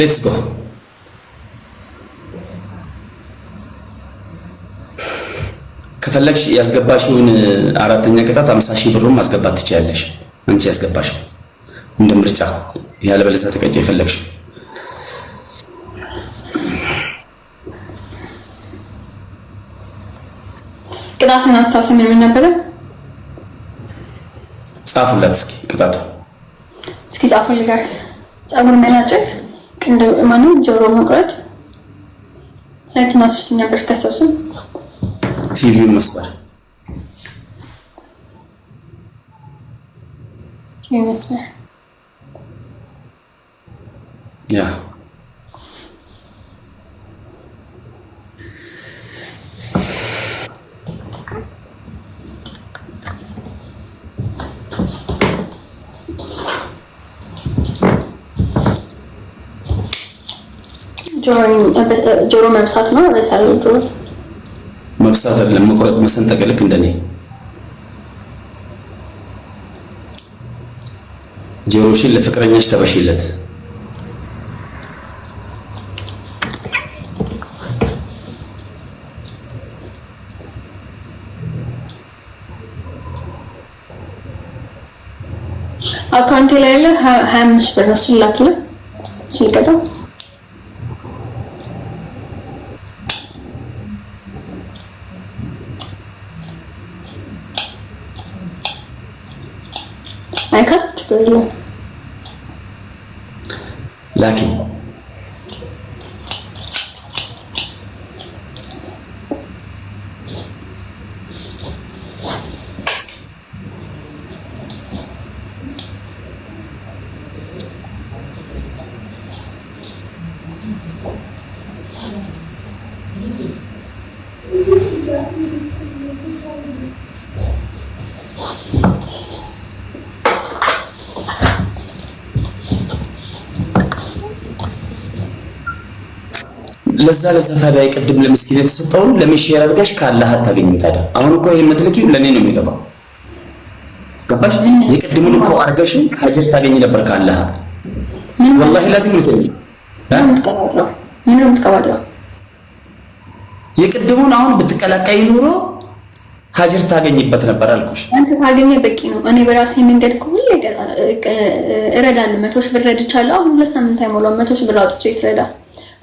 ሌትስ ጎ ከፈለግሽ ያስገባሽውን አራተኛ ቅጣት 50,000 ብሩን ማስገባት ትችያለሽ። አንቺ ያስገባሽው እንደ ምርጫ ያለበለዚያ ተቀጭ የፈለግሽው ቅጣቱን አስታውሰኝ ምን ነበር? ጻፉላት እስኪ ቅጣቱ እስኪ ጻፉልኝ ጋይስ። ፀጉር መላጨት፣ ቅንድብ ማነው ጆሮ መቁረጥ፣ ሁለተኛ ሶስተኛ ብር እስካስታውሱ ቲቪውን መስበር ይመስላል ያ ጆሮ መብሳት ነው ለሳሉ ጆሮ መብሳት አይደለም መቁረጥ መሰንጠቅ ልክ እንደኔ ጆሮሽን ለፍቅረኛሽ ተበሽለት አካውንቴ ላይ ያለ 25 ብር ነው ስላክለ ሲልቀጣ አይካት ብሎ ላኪ ለዛ ታዲያ ቅድም ለምስኪን የተሰጠውን ለምሽር አድርጋሽ ካላህ አታገኝም። ታዲያ አሁን እኮ ይሄን የምትልኪው ለኔ ነው የሚገባው። ገባሽ? የቅድሙን እኮ አድርጋሽ ሀጀር ታገኝ ነበር ካላህ። ወላሂ ላዚም ነው ተኝ ምን የምትቀባጥረው የቅድሙን አሁን ብትቀላቀይ ኑሮ ሀጀር ታገኝበት ነበር አልኩሽ። አንተ ታገኘ በቂ ነው። እኔ በራሴ መንገድ ሁሌ እረዳለሁ። 100,000 ብር ረድቻለሁ። አሁን ለሳምንት አይሞላው 100,000 ብር አውጥቼ ይስረዳ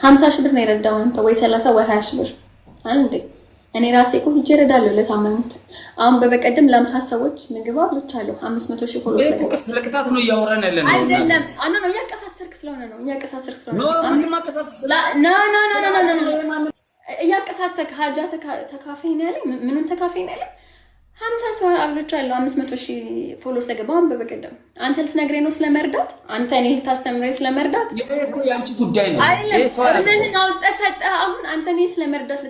50,000 ብር ነው የረዳው አንተ ወይ 30 ወይ 20,000 ብር አንዴ እኔ ራሴ እኮ ሂጅ እረዳለሁ ለታመሙት። አሁን በበቀደም ለ50 ሰዎች ምግብ አብልቻለሁ 500,000 ፎሎ ስለቅጣት ነው እያወራን ያለነው አይደለም። አና ነው እያቀሳሰርክ ስለሆነ ነው እያቀሳሰርክ ስለሆነ ነው። ምንም አቀሳሰር ኖ እያቀሳሰርክ ሀጃ ተካፋይ ነው ያለኝ። ምንም ተካፋይ ነው ያለኝ 50 ሰው አብልቻለሁ 500,000 ፎሎ ስለገባው በበቀደም አንተ ልትነግረኝ ነው ስለመርዳት አንተ እኔ ልታስተምረኝ ስለመርዳት ይሄ እኮ ያንቺ ጉዳይ ነው። ይሄ ሰው ምን ነው ተሰጠህ? አሁን አንተ እኔ ስለመርዳት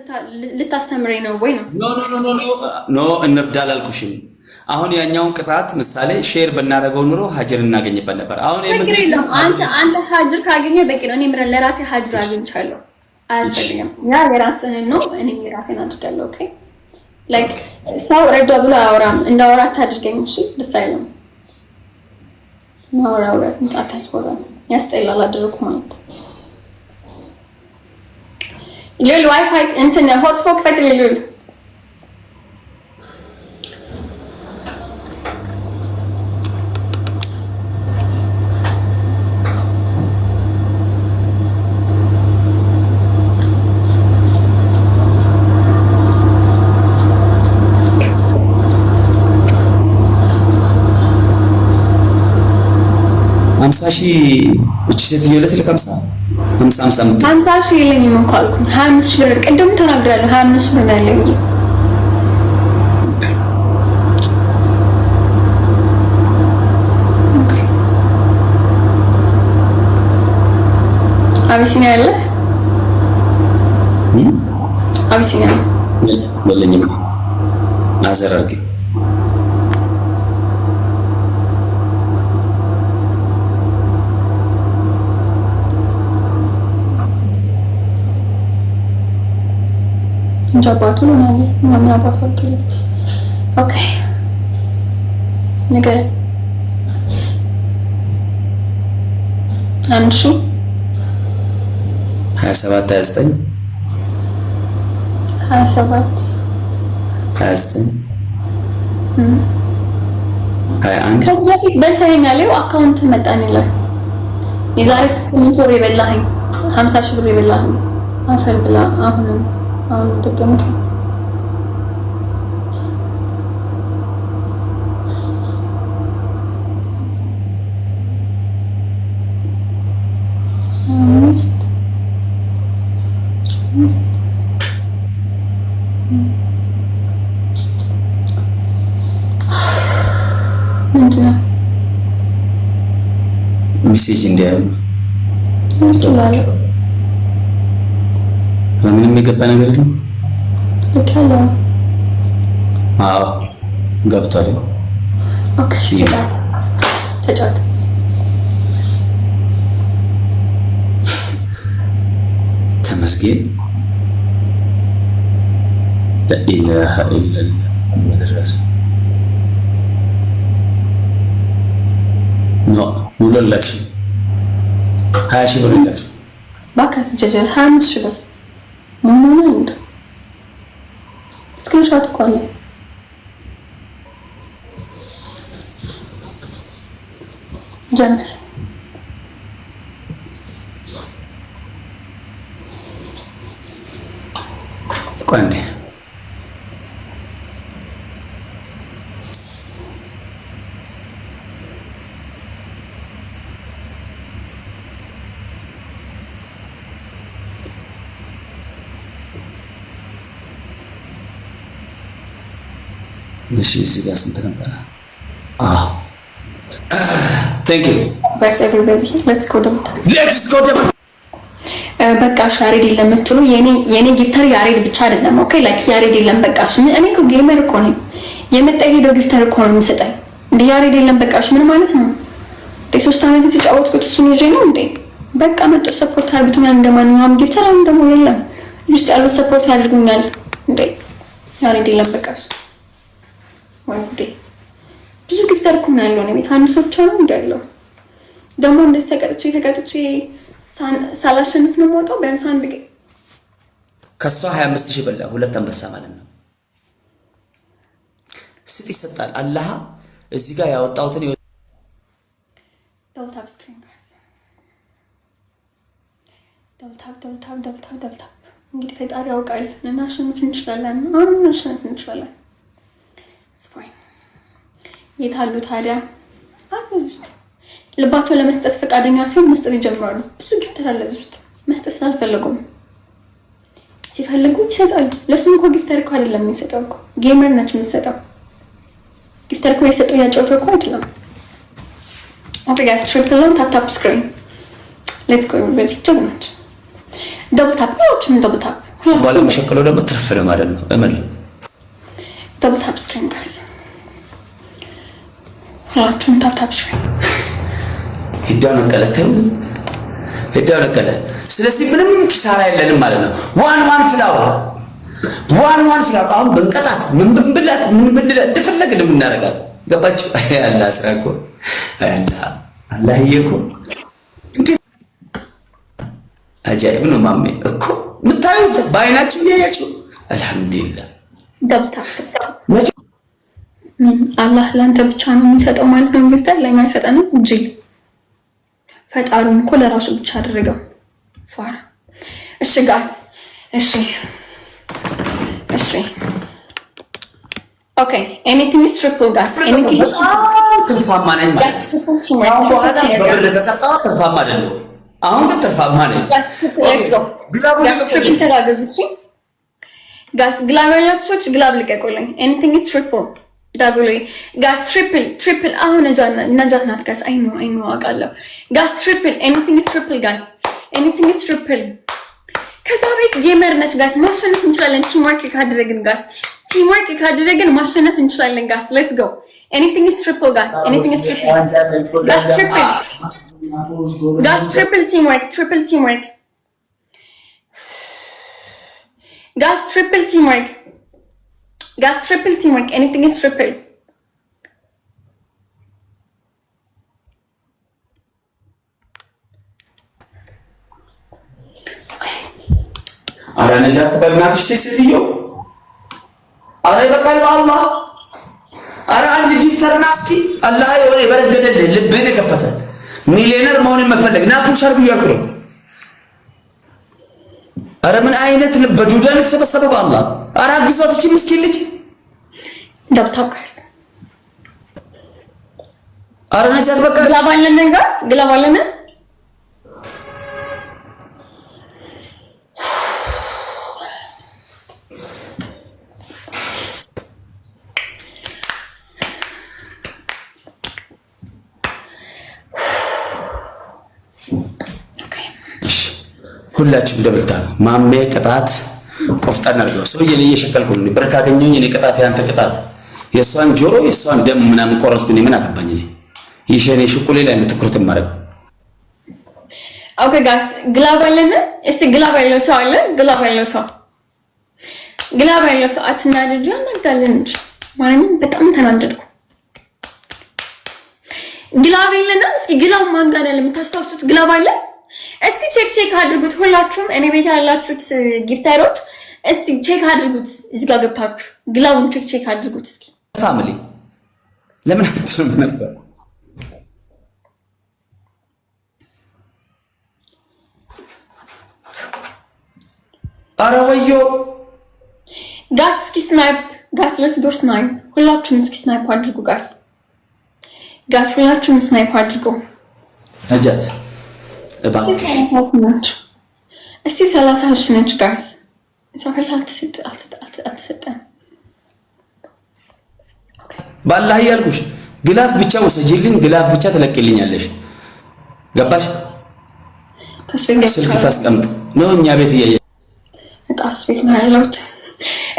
ልታስተምረኝ ነው ወይ ነው? ኖ እንርዳ አላልኩሽም። አሁን ያኛውን ቅጣት ምሳሌ ሼር ብናደርገው ኑሮ ሀጀር እናገኝበት ነበር። አሁን አንተ ሀጀር ካገኘ በቂ ነው። እኔ ምረ ለራሴ ሀጀር አግኝቻለሁ። አያስፈልግም። ያ የራስህን ነው፣ እኔ የራሴን አድርጋለሁ። ኦኬ ላይክ ሰው ረዳ ብሎ አያወራም። እንዳወራ አታድርገኝ እሺ። ደስ አይልም። ማውራው አታስወራም። ያስጠላል። አድርጉ ማለት ሌላ ዋይፋይ እንትን ሆትስፖት ፈትልሉ 50,000 እቺ ሴትዮ ለትልቅ 50,000 የለኝም እንኳን አልኩኝ። 25,000 ብር ቅድም ተናግራለሁ። 25,000 ብር ነው ያለኝ። አቢሲኒያ አለ አቢሲኒያ የለኝም። ማዘር አድርጌ እንጃባቱ ነው ምናምን አባቱ አልከለ ኦኬ ነገር አንሺ 27 29 21 ከዚህ በፊት በልተኸኛል። ይኸው አካውንት መጣን ይላል። የዛሬ 8 ወር የበላኸኝ 50 ሺህ ብር የበላኸኝ አፈር ብላ። አሁን ተጠምቀ ምንድነው ሜሴጅ እንዲያዩ ይችላል። ምንም የገባ ነገር የለም። አዎ ገብቷል። ኦኬ ተጫወት። ተመስገን ለኢላሃ ኢለላህ መድረስ ሙሉ ለክሽ 20 ሺህ ብር ለክሽ ባካስ ጀጀል 25 ሺህ ብር ምን እንደ ስክሪንሾት እኮ አለ። ጀምር ቆንዴ እሺ እዚህ ጋር ስንት ነበር? ቴንክ ዩ በስ ኤቨሪባዲ ሌትስ ጎ ደብል በቃሽ ያሬድ የለም የምትሉ የኔ ጊፍተር ያሬድ ብቻ አይደለም። ኦኬ ላይክ ያሬድ የለም በቃሽ። እኔ እኮ ጌመር እኮ ነኝ። የመጣ ሄዶ ጊፍተር እኮ ነው የሚሰጠኝ። እንደ ያሬድ የለም በቃሽ ምን ማለት ነው? ሶስት ዓመት የተጫወትኩት እሱን ይዤ ነው እንዴ? በቃ መጥቶ ሰፖርት አድርጉኛል እንደማንኛውም ጊፍተር። አሁን ደግሞ የለም ውስጥ ያለው ሰፖርት ያድርጉኛል እንዴ? ያሬድ የለም በቃሽ ወንዴ ብዙ ጊፍተር እኮ ነው ያለው። ቤት አንድ ሰው ብቻ ነው እንዳለው። ደግሞ እንደዚህ ተቀጥቼ ሳላሸንፍ ነው የምወጣው። ቢያንስ አንድ ከሷ 25 ሺህ በላ ሁለት አንበሳ ማለት ነው። ስጥ ይሰጣል። አላህ እዚህ ጋር ያወጣሁትን ደብል ታፕ ስክሪን ጋይስ ደብል ታፕ እንግዲህ ፈጣሪ ያውቃል። እናሸንፍ እንችላለን። አሁን እናሸንፍ እንችላለን። ስፋይ የታሉ ታዲያ እዚህ ውስጥ ልባቸው ለመስጠት ፈቃደኛ ሲሆን መስጠት ይጀምራሉ። ብዙ ጊፍተር አለ እዚህ ውስጥ መስጠት ስላልፈለጉም ሲፈልጉ ይሰጣሉ። ለሱም እኮ ጊፍተር እኮ አይደለም የሚሰጠው እኮ ጌመር ነች የምትሰጠው። ጊፍተር እኮ የሰጠው ያጫውተው እኮ አይደለም። ኦኬ ጋይስ ትሪፕል ነው ታፕ ስክሪን ሌትስ ጎ ሬዲ ጀግኖች ደብል ታፕ ያውቹን ደብል ታፕ ባለ መሸከለው ደግሞ ተረፈለ ማለት ነው። እመን ደብል ታፕ ስክሪን ጋይስ ሁላችሁም ታፕ ስክሪን ሄዳው ነቀለ። ስለዚህ ምንም ኪሳራ የለንም ማለት ነው። ዋን ፍላወር አሁን በንቀጣት ምን ብንላት እንደፈለግን የምናረጋት ገባችሁ? አላህ ስራ እኮ አላህ እኮ እንዴት አጃኢብ ነው። ማሜ እኮ የምታዩት በአይናችሁ እያያችሁ አልሐምዱሊላህ ደብታ አላህ ለአንተ ብቻ ነው የሚሰጠው ማለት ነው። ጊፍተር ለኛ አይሰጠንም እንጂ ፈጣሪውን እኮ ለራሱ ብቻ አደረገው። ፋራ እሺ ጋስ እሺ ኦኬ ኤኒቲንግ ኢዝ ትሪፕል ጋስ ኤኒቲንግ ትርፋማ ነኝ ማለት በብር ከቀጣው ትርፋማ አይደለም። አሁን ግን ትርፋማ ነኝ። ጋስ ግላብ ለብሶች ግላብ ልቀቁልኝ። ኤኒቲንግ ኢዝ ትሪፕል ዳብሊ ጋስ ትሪፕል አሁን ነጃት ናት ጋስ አይ ኖ አውቃለሁ። ጋስ ትሪፕል ኤኒቲንግ ኢዝ ትሪፕል ጋስ ኤኒቲንግ ኢዝ ትሪፕል። ከዛ ቤት ጌመር ነች ጋስ ማሸነፍ እንችላለን። ቲምወርክ ካደረግን ጋስ ማሸነፍ እንችላለን ጋስ ሌትስ ጎ ኤኒቲንግ ኢዝ ትሪፕል ጋስ ኤኒቲንግ ኢዝ ትሪፕል ጋስ ትሪፕል ቲምወርክ ጋስ ትሪፕል ቲምወርክ anything is triple. Okay. ኧረ ነጃት በእናትሽ ተይ ሴትዮ። ኧረ ይበቃል በአላህ። ኧረ አንድ ጊፍተርና እስኪ አላህ የሆነ የበረገደልህ ልብህን የከፈተ ሚሊዮነር መሆን መፈለግ ና ፑሽ አድርጉ እያልኩ ነው። ኧረ ምን አይነት ልብ በዱዳን የተሰበሰበ በአላህ። ኧረ አግዟት እቺ ምስኪን ልጅ ዳብታውካስ። ኧረ ነጃት በቃ ግላባለን ጋር ግላባለን ሁላችሁም ደብልታ ማሜ ቅጣት ቆፍጣን አድርገው። ሰውዬ ላይ እየሸቀልኩ ነው። ብር ካገኘሁኝ እኔ ቅጣት ያንተ ቅጣት። የእሷን ጆሮ የእሷን ደም ምናምን ቆረጥኩ። እኔ ምን አገባኝ? እኔ ይሸኔ ሽቁሌ ላይ ነው ትኩረት የማደርገው። ኦኬ ጋይስ ግላብ አለን። እስቲ ግላብ ያለው ሰው አለ? ግላብ ያለው ሰው ግላብ ያለው ሰው አትናደዱ። ያናዳለን እንጂ ማንንም በጣም ተናደድኩ። ግላብ የለንም። እስኪ ግላብ ማን ጋር ያለ የምታስታውሱት ግላብ አለ? እስኪ ቼክ አድርጉት ሁላችሁም። እኔ ቤት ያላችሁት ጊፍተሮች እስቲ ቼክ አድርጉት። እዚህ ጋር ገብታችሁ ግላውን ቼክ አድርጉት እስኪ። ፋሚሊ ለምን አትሉም ነበር? ኧረ ወዮ ጋስ እስኪ ስናይፕ ጋስ ለስ ጎ ስናይፕ። ሁላችሁም እስኪ ስናይፕ አድርጉ ጋስ ሁላችሁም ስናይፕ አድርጉ። ነጃት እስቲ 30 ነች ጋስ ሰፈላ አልተሰጠን። ባላህ እያልኩሽ ግላፍ ብቻ ወሰጂልኝ፣ ግላፍ ብቻ ትለቅልኛለሽ። ገባሽ? ስልክ ታስቀምጥ ነው እኛ ቤት እያየ ጋስ ቤት ነው ያለሁት።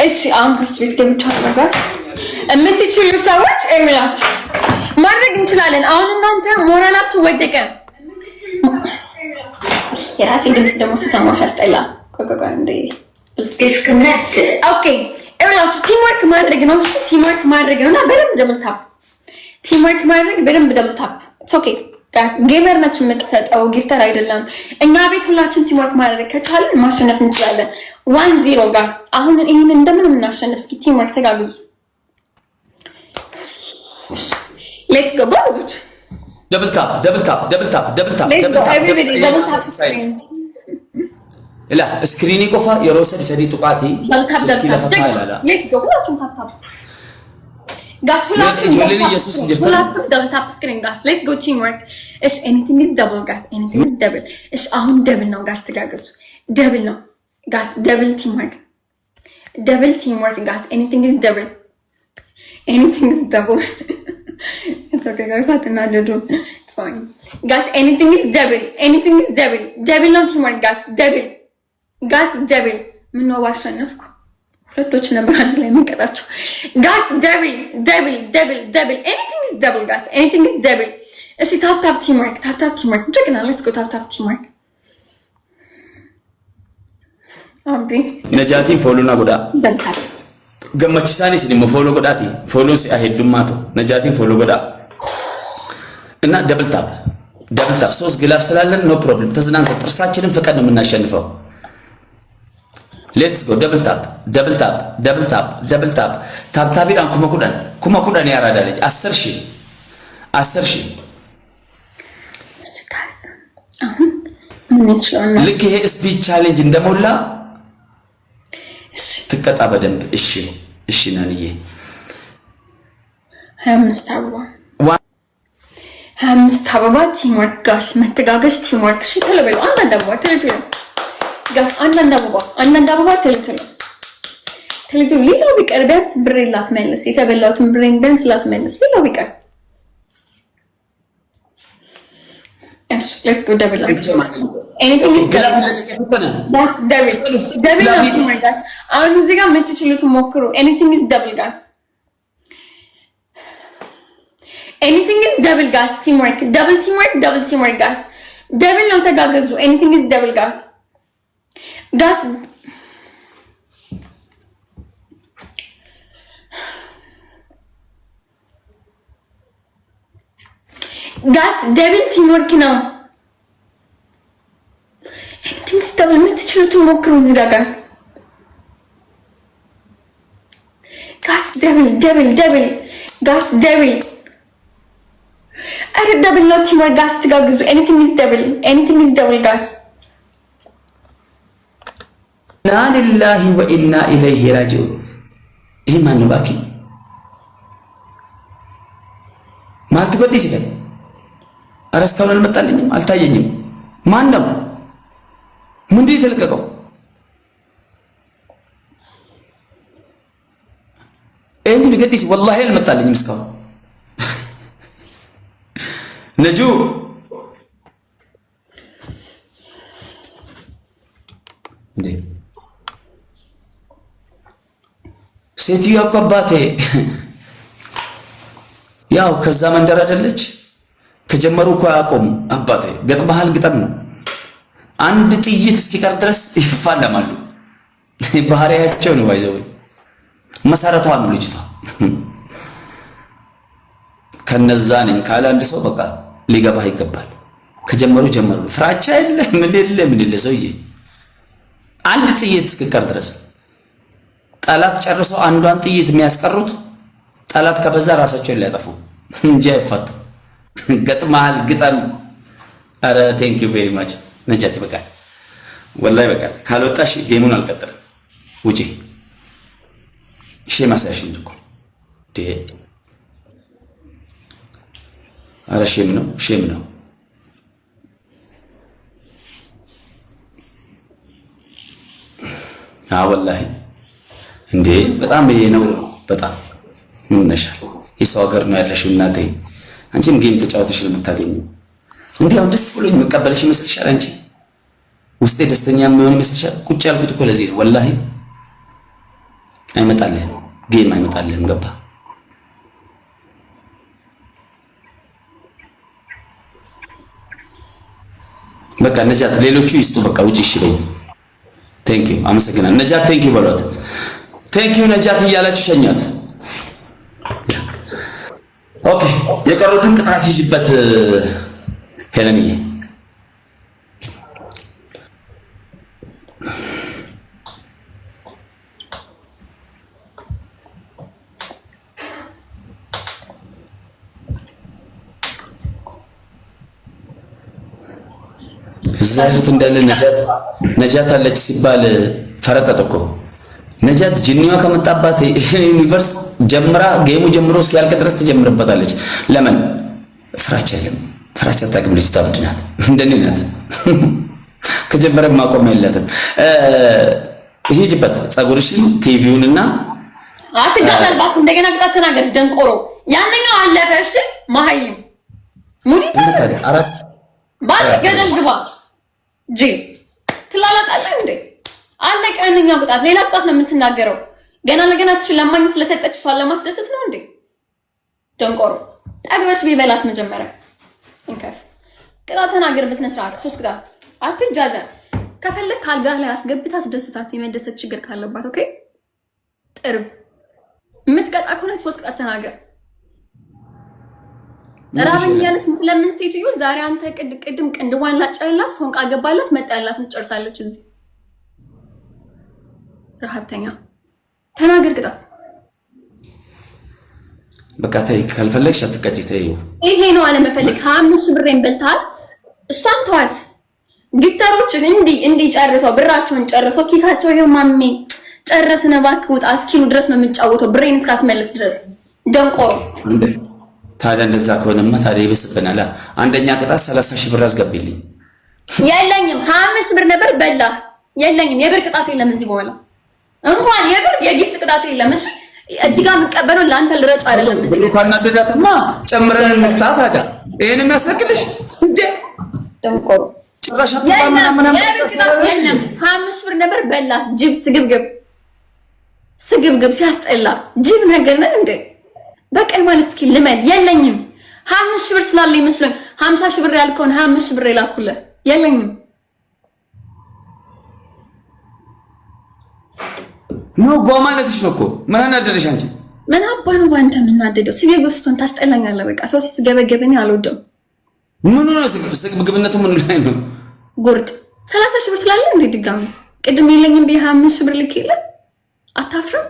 እሺ አሁን ከሱ ቤት ገብቻለሁ ጋስ። የምትችሉ ሰዎች እምላችሁ ማድረግ እንችላለን። አሁን እናንተ ሞራላችሁ ወደቀ። የራሴ ድምጽ ደግሞ ሲሰማው ሲያስጠላ። ኦኬ እላችሁ ቲምወርክ ማድረግ ነው። እሺ ቲምወርክ ማድረግ ነውና በደንብ ደብል ታፕ። ቲምወርክ ማድረግ በደንብ ደብል ታፕ። ኢትስ ኦኬ ጋይስ። ጌመር ነች የምትሰጠው ጊፍተር አይደለም። እኛ ቤት ሁላችን ቲምወርክ ማድረግ ከቻለን ማሸነፍ እንችላለን። 1-0 ጋይስ። አሁን ይሄን እንደምንም እናሸንፍ። እስኪ ቲምወርክ ተጋግዙ። ሌትስ ጎ ባዙች። ደብል ታፕ لا سكريني كوفا يروسل سدي تقاتي سلكي لفتا لا ليت جو كلاتهم تاب تاب غاس كلاتهم دبل تاب سكرين غاس ليتس جو تيم ورك ايش anything is double غاس anything is double ايش اهون دبل نو غاس تغاغسو دبل نو غاس دبل تيم ورك غاس anything is double it's okay guys አትናደዱ it's fine guys anything is double double ነው team work ጋስ ደብል ምን ነው ባሸነፍኩ ሁለቶች ነበር አንድ ላይ መንቀጣቸው ጋስ ደብል anything is double ጋስ anything is double እሺ ታፕ ቲም ወርክ ጀግና let's go ታፕ ቲም ወርክ አምቢ ነጃቲን ፎሎና ጎዳ ገመችሳኒ ሲኒሞ ፎሎ ጎዳቲ ፎሎ ሲአሄዱማቶ ነጃቲን ፎሎ ጎዳ እና ደብል ታፕ ሶስት ግላፍ ስላለን ኖ ፕሮብለም ተዝናንተ ጥርሳችንን ፈቀድ ነው የምናሸንፈው። ሌትስ ጎ ደብል ታፕ ታፕታቢን ኩመኩዳን ያራዳ ልጅ 10,000 ጋይስ አሁን ምን ይችላል ልክ ይሄ ስፒች ቻሌንጅ እንደሞላ ትቀጣ በደንብ እሺ ናንዬ 25 አበባ ቲምወርክ ጋስ መተጋገዝ ቲምወርክ እሺ ተለበሉ አንዳንድ አበባ ተለተለ ጋስ አንዳንድ አበባ ተለተለ ሌላው ቢቀር ቢያንስ ብሬን ላስመልስ የተበላሁትን ብሬን ቢያንስ ላስመልስ ሌላው ቢቀር እሺ ሌትስ ጎ ደብል anything double አሁን እዚህ ጋር የምትችሉትን ሞክሩ anything is double gas anything is double gas teamwork double teamwork gas double ነው ተጋገዙ anything is double gas gas double teamwork ነው anything is double የምትችሉትን ሞክሩ እዚህ ጋር gas ደብል ጋስ ደብል አረ ደብል ነው ቲመር ጋስ ትጋግዙ ኤኒቲንግ ኢዝ ደብል ጋስ ኢና ሊላሂ ወኢና ኢለይሂ ራጂዑን። ይሄ ማን ነው ባኪ? ማልት በዲስ ይላል። ኧረ እስካሁን አልመጣልኝም፣ አልታየኝም። ማን ነው? ምንድን የተለቀቀው? ይሄን ገዲስ ወላሂ አልመጣልኝም እስካሁን። ነጁ እንዴ ሴትዮዋ እኮ አባቴ ያው ከዛ መንደር አይደለች። ከጀመሩ እኮ አያቆሙ አባቴ። ገጥመሃል ግጠም ነው። አንድ ጥይት እስኪቀር ድረስ ይፋለማሉ። ባህሪያቸው ነው። ባይዘው መሰረቷ ነው ልጅቷ። ከነዛ ነኝ ካለ አንድ ሰው በቃ ሊገባህ ይገባል። ከጀመሩ ጀመሩ። ፍራቻ የለ ምን የለ ሰውዬ። አንድ ጥይት እስኪቀር ድረስ ጠላት ጨርሶ አንዷን ጥይት የሚያስቀሩት ጠላት ከበዛ ራሳቸውን ሊያጠፉ እንጂ አይፋቱ። ገጥመሃል ግጠም። አረ ቴንክ ዩ ቬሪ ማች ነጃት። ይበቃል፣ ወላሂ ይበቃል። ካልወጣሽ ጌሙን አልቀጥልም። ውጪ። ሼም አሳያሽኝ እኮ አረ ሼም ነው። ወላሂ እንዴ በጣም ይሄ ነው። በጣም ምን ነሻል? የሰው ሀገር ነው ያለሽው እናቴ። አንቺም ጌም ተጫውተሽ ነው የምታገኘው። እንዲያው ደስ ብሎኝ መቀበልሽ ይመስልሻል? አንቺ ውስጤ ደስተኛ የሚሆን ይመስልሻል? ቁጭ ያልኩት እኮ ለዚህ ወላሂ። አይመጣልህም፣ ጌም አይመጣልህም። ገባ? በቃ ነጃት፣ ሌሎቹ ይስጡ። በቃ ውጪ። እሺ በይ። ቴንክ ዩ አመሰግናለሁ። ነጃት ቴንክ ዩ በሏት። ቴንክ ዩ ነጃት እያላችሁ ሸኛት። ኦኬ የቀሩትን ቅጣት ይጅበት ሄለንዬ። እዛ ያሉት እንዳለ ነጃት አለች ሲባል ፈረጠጥ እኮ። ነጃት ጅኒዋ ከመጣባት ዩኒቨርስ ጀምራ ጌሙ ጀምሮ እስኪያልቅ ድረስ ትጀምርበታለች። ለምን? ፍራቻ የለም። ፍራቻ ታግም ልጅ ታብድናት እንደኔ ናት። ከጀመረ ማቆም የላትም። ሂጅበት ጸጉርሽን ቲቪውንና አትጃጃልባት። እንደገና ቅጣት ተናገር ደንቆሮ። ያንኛው አለፈ። እሺ ማህይም ሙዲ ታዲያ አራት ባል ገደል ግባ ጂ ትላላጣለህ እንዴ? አለቀ። ያንኛው ቅጣት ሌላ ቅጣት ነው የምትናገረው። ገና ለገናችን ለማኝ ስለሰጠች እሷን ለማስደሰት ነው እንዴ? ደንቆሮ ጠግበሽ ቢበላት መጀመሪያ እንከፍ ቅጣት ተናገር በስነ ስርዓት። ሶስት ቅጣት አትጃጃል። ከፈለክ ካልጋህ ላይ አስገብታ አስደስታት። የመደሰት ችግር ካለባት ኦኬ። ጥርብ የምትቀጣ ከሆነ ሶስት ቅጣት ተናገር። ራበኝ ያለች ለምን ሴትዮ ዛሬ አንተ ቅድም ቅንድዋን ላጨላት ፎንቃ ገባላት መጣላት እንጨርሳለች። እዚህ ረሃብተኛ ተናገር ቅጣት። በቃ ተይ፣ ካልፈለግሽ አትቀጪ። ተይ ይሄ ነው አለመፈለግ። 5 ብሬን በልታል። እሷን ተዋት። ጊፍተሮች እንዲ ጨርሰው ብራቸውን ጨርሰው ኪሳቸው ይሄው ማሜ ጨረስነ እባክህ ውጣ እስኪሉ ድረስ ነው የምጫወተው ብሬን እስካስመለስ ድረስ ደንቆሮ። ታዲያ እንደዛ ከሆነማ ታዲያ ይበስብናል። አንደኛ ቅጣት 30 ሺህ ብር አስገቢልኝ። የለኝም 25 ብር ነበር በላ። የለኝም የብር ቅጣት የለም እዚህ በኋላ እንኳን የብር የጊፍት ቅጣት የለም። እሺ እዚህ ጋር የምቀበለው ለአንተ ልረጭ አይደለም። ብሩ ካናደዳትማ ጨምረን እንቅጣት። ታዲያ ይሄን የሚያስለቅልሽ እንዴ ደንቆሮ ጭራሽ አትጣምና ምናምን የለም 25 ብር ነበር በላ። ጅብ ስግብግብ ሲያስጠላ ጅብ ነገር ነው እንዴ? በቀን ማለት እስኪ ልመድ። የለኝም 25 ሺህ ብር ስላለ ይመስለኝ 50 ሺህ ብር ያልከውን 25 ሺህ ብር የላኩልህ የለኝም። ኖ ጓ ማለትሽ ነው እኮ። ምን አናደደሽ አንቺ? ምን አባ ነው ባንተ የምናደደው? ስግብግብ ስትሆን ታስጠላኛለህ። በቃ ሰው ሲስገበገብኝ አልወደም። ምን ነው ስግብግብነቱ? ምን ላይ ነው? ጉርጥ 30 ሺህ ብር ስላለ እንዴ ድጋሚ ቅድም የለኝም ብዬ 25 ሺህ ብር ልክ የለ አታፍርም?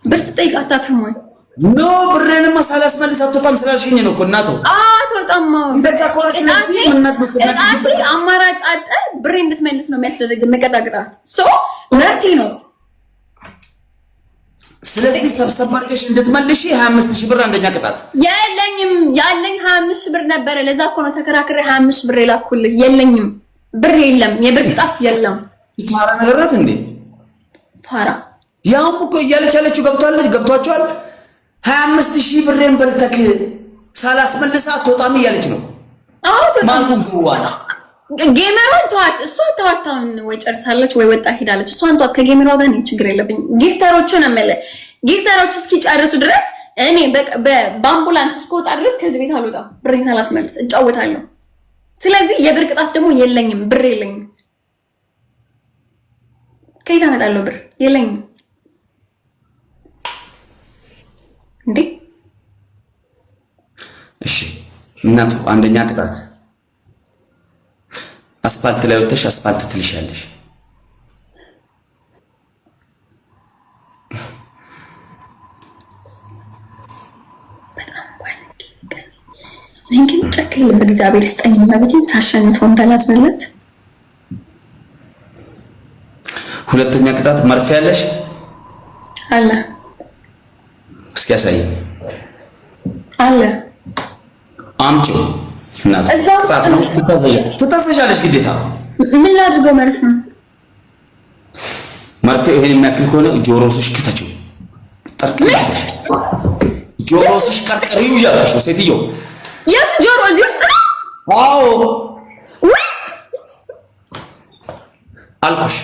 ብር ስጠይቅ አታፍርም ወይ? ኖ ብሬንማ ሳላስመልስ አትወጣም ስላልሽኝ ነው እኮ እናቱ። አትወጣም። እንደዛ ከሆነ ስለዚህ አማራጭ አጣ ብሬ እንድትመልስ ነው የሚያስደርግ መቀጣቅጣት መብቴ ነው። ስለዚህ ሰብሰብ አድርገሽ እንድትመልሺ 25000 ብር አንደኛ ቅጣት። የለኝም ያለኝ 25000 ብር ነበረ። ለዛ እኮ ነው ተከራክሬ 25000 ብር የላኩልህ። የለኝም ብር የለም። የብር ቅጣት የለም። ፋራ ነገር ናት እንዴ? ፋራ ያውም እኮ እያለች ያለችው ገብቷቸዋል። 25000 ብሬን በልተክ ሳላስመልስ አትወጣም እያለች ነው። አዎ ማንኩም ኩዋና ጌመሯን ተዋት። እሷ ተዋታውን ወይ ጨርሳለች ወይ ወጣ ሄዳለች። እሷን ተዋት። ከጌመሯ ጋር እኔ ችግር የለብኝም። ጊፍተሮቹን ጊፍተሮቹ እስኪጨርሱ ድረስ እኔ በአምቡላንስ እስከወጣ ድረስ ከዚህ ቤት አልወጣም። ብሬን ሳላስመልስ እጫወታለሁ። ስለዚህ የብር ቅጣት ደግሞ የለኝም። ብር የለኝም። ከየት አመጣለሁ ብር? የለኝም እንዴ። እሺ እናቱ አንደኛ ቅጣት አስፋልት ላይ ወጥተሽ አስፋልት ትልሻለሽ። ግን ጨክል በእግዚአብሔር ይስጠኝ ማለትም ሳሸንፈው እንዳላዝነለት። ሁለተኛ ቅጣት መርፌ ያለሽ አለ። እስኪ ያሳየኝ አለ። አምጪው እናት ቅጣት ነው። ትታዘዣለሽ ግዴታ። ምን ላድርገው? መርፌ ነው። መርፌ ይሄን የሚያክል ከሆነ ጆሮስሽ ከተችው ጠርቅልሽ። ጆሮስሽ ቀርቀሪው ያለሽ ነው ሴትዮ። የቱ ጆሮ? እዚህ ውስጥ ነው? አዎ ወይስ አልኩሽ።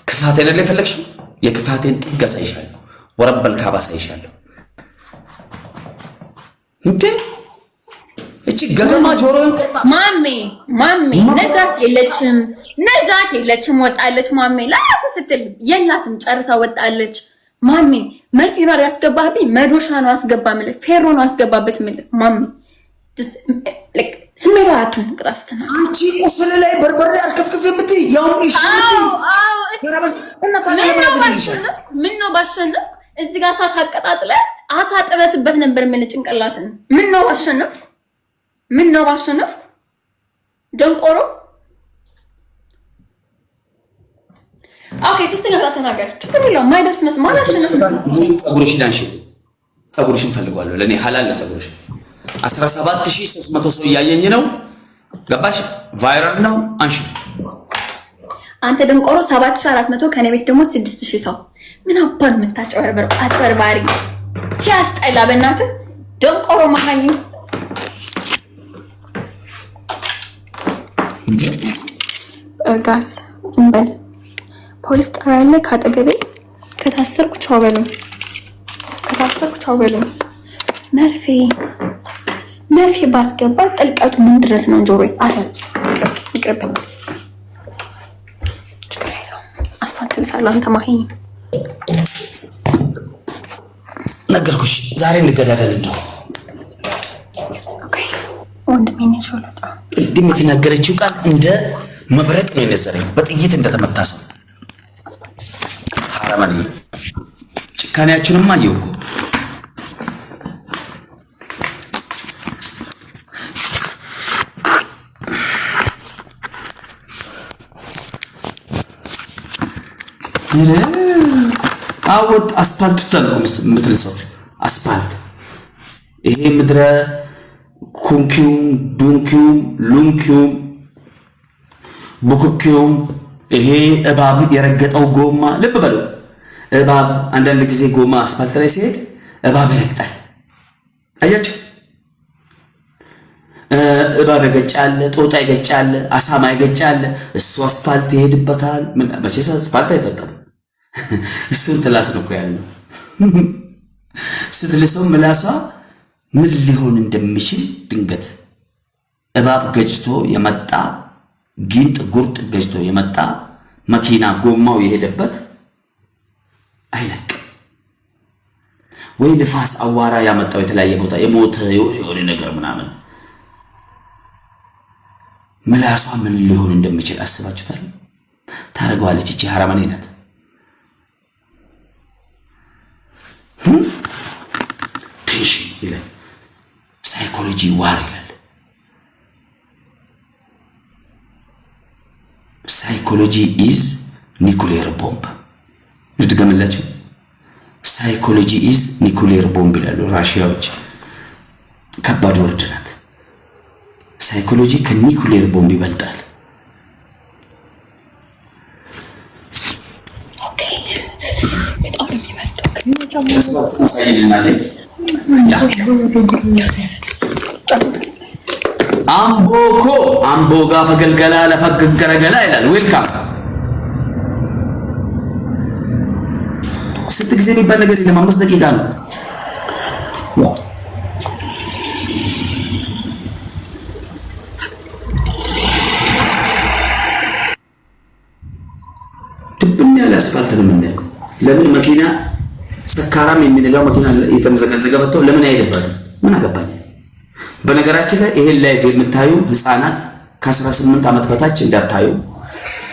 ክፋቴን አይደል የፈለግሽው? የክፋቴን ጥግ አሳይሻለሁ። ወረበል ካባ አሳይሻለሁ። እንዴ እቺ ገገማ ጆሮን ቆጣ። ማሜ ነጃት የለችም ወጣለች። ማሜ ላስ ስትል የላትም ጨርሳ ወጣለች። ማሜ መርፌ ነው ያስገባህብኝ። መዶሻ ነው አስገባምል። ፌሮ ነው አስገባበት ምል ማሜ ስሜቷ አቱን ቅጣት ስትና አንቺ ቁስል ላይ በርበሬ አርከፍክፍ የምትይ ያው እሺ ምን ነው ባሸነፍ እዚህ ጋር እሳት አቀጣጥለ አሳ ጥበስበት ነበር። ምን ጭንቅላትን ምን ነው ባሸነፍ ደንቆሮ። ኦኬ ሶስተኛ ጋር ተናገር። ችግር የለውም። ማይደርስ መስማ ማላሸነፍ ጸጉርሽን አንሺ። ጸጉርሽን ፈልጓለሁ ለኔ ሐላል ነው ጸጉርሽ። 17300 ሰው እያየኝ ነው። ገባሽ? ቫይራል ነው። አንሺ። አንተ ደንቆሮ 7400 ከኔ ቤት ደግሞ 6000 ሰው ምን አባል የምታጨበርበር አጭበርባሪ ሲያስጠላ። በእናትህ ደንቆሮ መሀል ጋስ ዝም በል። ፖሊስ ጣቢያ ላይ ካጠገቤ ከታሰርኩ ቻው በሉኝ። መርፌ ባስገባ ጥልቀቱ ምን ድረስ ነው? ጆሮዬ አረብስ ይቅርብ። አስፋልት ልሳለሁ። አንተ ማሂ ነገርኩሽ። ዛሬ እንገዳደል እንደው ወንድሜ ነው ሾለጣ። ቅድም የተናገረችው ቃል እንደ መብረቅ ነው የነዘረኝ፣ በጥይት እንደተመታ ሰው። ሐራማኒ ጭካኔያችሁንም አየሁ እኮ። አወጥ አስፓልት ተልቆስ ምትልሰው አስፓልት ይሄ ምድረ ኩንኪውም ዱንኪውም ሉንኪውም ቡኩኪውም ይሄ እባብ የረገጠው ጎማ ልብ በሉ። እባብ አንዳንድ ጊዜ ጎማ አስፓልት ላይ ሲሄድ እባብ ይረግጣል። አያችሁ? እባብ ይገጫል፣ ጦጣ ይገጫል፣ አሳማ ይገጫል። እሱ አስፓልት ይሄድበታል። ምን መቼስ አስፓልት አይጠጣም። እሱን ትላስ ነው እኮ ያለው። ስትልሰው ምላሷ ምን ሊሆን እንደሚችል ድንገት እባብ ገጭቶ የመጣ ጊንጥ ጉርጥ ገጭቶ የመጣ መኪና ጎማው የሄደበት አይለቅም ወይ ንፋስ አዋራ ያመጣው የተለያየ ቦታ የሞተ የሆነ ነገር ምናምን ምላሷ ምን ሊሆን እንደሚችል አስባችሁታል? ታረጋዋለች። እቺ ሐራማኔ ናት። ቴንሽን ይላል፣ ሳይኮሎጂ ዋር ይላል። ሳይኮሎጂ ኢዝ ኒኩሌር ቦምብ። ልድገምላችሁ፣ ሳይኮሎጂ ኢዝ ኒኩሌር ቦምብ ይላሉ ራሽያዎች። ከባድ ወርድ ናት። ሳይኮሎጂ ከኒኩሌር ቦምብ ይበልጣል። ኦኬ በጣም የሚበልጠው አምቦኮ አምቦ ጋፈ ገልገላ ለፈገገረገላ ይላል። ዌልካም። ስንት ጊዜ የሚባል ነገር የለም። 5 ደቂቃ ነው። ድብን ያለ አስፋልት ነው የምናየው። ለምን መኪና ሰካራም የሚነዳው መኪና የተመዘገዘገ መጥቶ ለምን አይደባል? ምን አገባኝ። በነገራችን ላይ ይሄን ላይቭ የምታዩ ህፃናት ከ18 ዓመት በታች እንዳታዩ።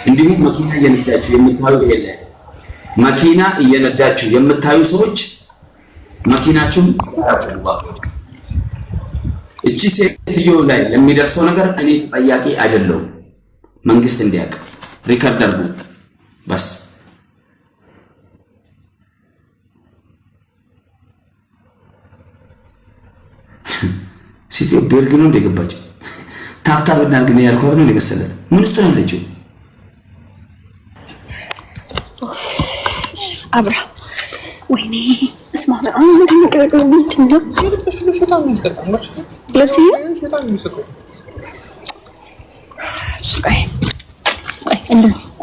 እንዲሁም መኪና እየነዳችሁ የምታዩ ይሄን ላይ መኪና እየነዳችሁ የምታዩ ሰዎች መኪናችሁን እቺ ሴትዮ ላይ ለሚደርሰው ነገር እኔ ተጠያቂ አይደለሁም። መንግስት እንዲያውቅ ሪከርድ አድርጉ በስ። ሴትዮ ቤርግ ነው እንደገባች ታብታብ እናድርግ ነው ያልኳት ነው የመሰላት። ምን ውስጥ ነው ያለችው? አብራ ወይኔ እስማ በጣም ተነቀቀው ምንድን ነው ልብስ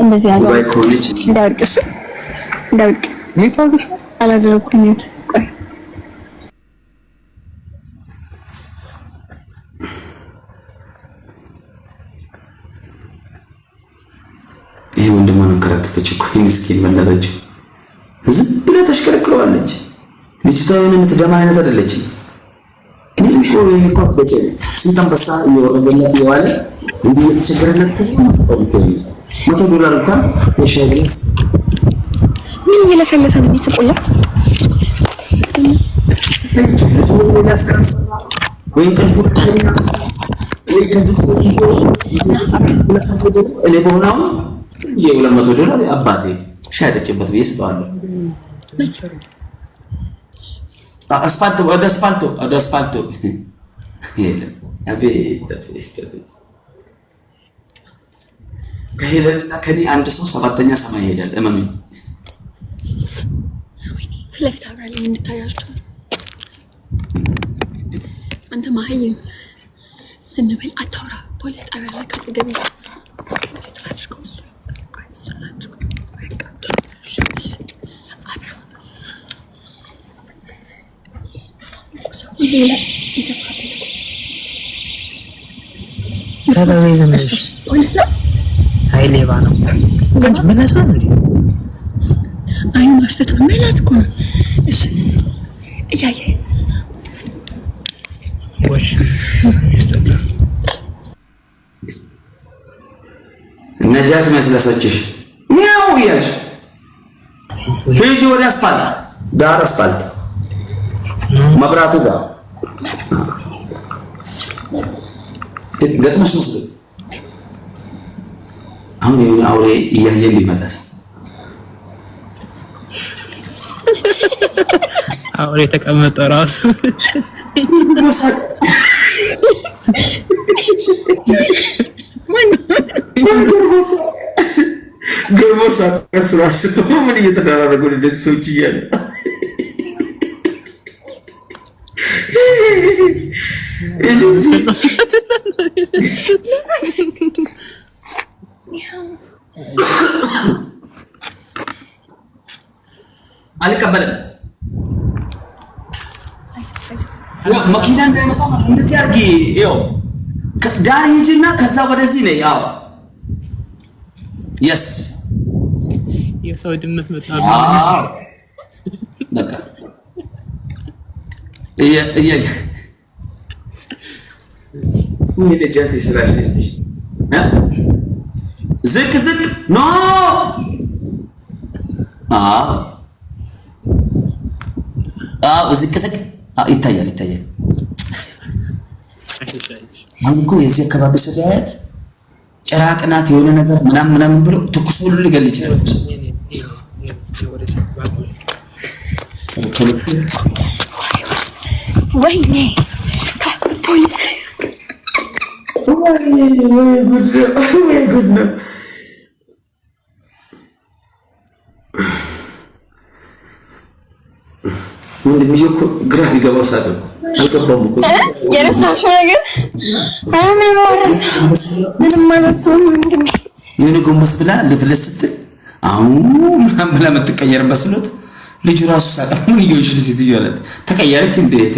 እንደዚህ ያዘው እንዳወድቅ እሱ እንዳወድቅ አላደረኩም። ቆይ ይሄ ወንድሟን አንከራተተች እኮ ምስኪን መለረች። ዝም ብላ ተሽከረክረዋለች። ልጅቷ የሆነ የምትደማ አይነት አይደለችም። ስንት አንበሳ እየወረደለት የዋለ እንዲህ የተቸገረለት $100 እንኳን የሻይ ግላስ ምን እየለፈለፈ ነው የሚስቁላት? ወይ እንቅልፉ ወይ ከዚህ እኔ በሆነው $200 አባቴ ሻይ ጠጭበት ብዬ ስጠዋለሁ። አስፋልቶ ወደ አስፋልቶ የለም። አቤት ከሄደና ከኔ አንድ ሰው 7ኛ ሰማይ ይሄዳል። እመኑኝ። ፍለክት አብራለኝ እንድታያችሁ። አንተ ማህይም ዝም በል አታውራ። ፖሊስ ጣቢያ ላይ ከተገኘ ፖሊስ ነው። አይ ሌባ ነው። አንቺ መላስ ነው እንዴ? አይ ማስተት ነው። መላስ እኮ ነው። እሺ እያየ ወሽ ይስተላ ነጃት መስለሰችሽ ነው ያሽ ሂጂ ወደ አስፋልት ዳር አስፋልት መብራቱ ጋር ገጥመሽ መስሎ አሁን የሆነ አውሬ እያየን ቢመጣስ? አውሬ ተቀመጠ ራሱ ገርሞሳ ከስራስ ምን እየተደራረጉ እንደዚህ ሰዎች እያሉ አልቀበለም። መኪና እንዳይመጣ እንደዚህ አድርጊ። ይኸው ዳር ሂጂና ከዛ ወደዚህ ነይ። ያው የስ የሰው ድመት መጣብኝ። በቃ ወይ ለጃት ይስራሽ ነስቲ ዝቅ ዝቅ ኖ ዝቅ ዝቅ ይታያል። አሁን እኮ የዚህ አካባቢ ሰው ያያት ጭራቅ ናት የሆነ ነገር ምናምን ብሎ ትኩስ ሁሉ ሊገል ይችላል። ወይኔ ፖሊስ ወይ ጉድ ነው። ወንድምዬ እኮ ግራ ቢገባው ሳለ አልገባም እኮ የረሳሽው ነገር ምንም አይመስልም። ወንድሜ የሆነ ጎንበስ ብላ ልትለስ ስትል አሁን ምናምን ብላ የምትቀየር መስሎት ልጁ ራሱ ሳቀ። ምን ይሆንሽ ሴትዮ አላት። ተቀየረች እንዴ እህቴ?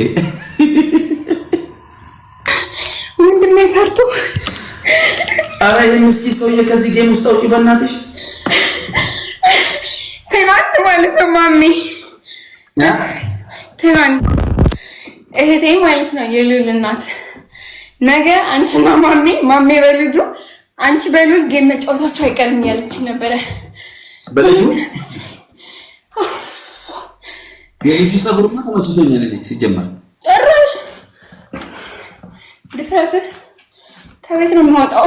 ወንድሜ ፈርቶ ኧረ ይሄን ምስኪን ሰውዬ ከዚህ ጌም ውስጥ አውጪ በእናትሽ። ትናንት ማለት ነው ማሜ ትናንት እህቴ ማለት ነው የሉል እናት ነገ አንቺና ማሜ በልጁ አንቺ በሉል ጌም መጫወታችሁ አይቀርም ያለች ነበረ። በልጁ የልጁ ጸጉርማ ተመችቶኛል እኔ ሲጀመር ጭራሽ ድፍረት ከቤት ነው የሚወጣው።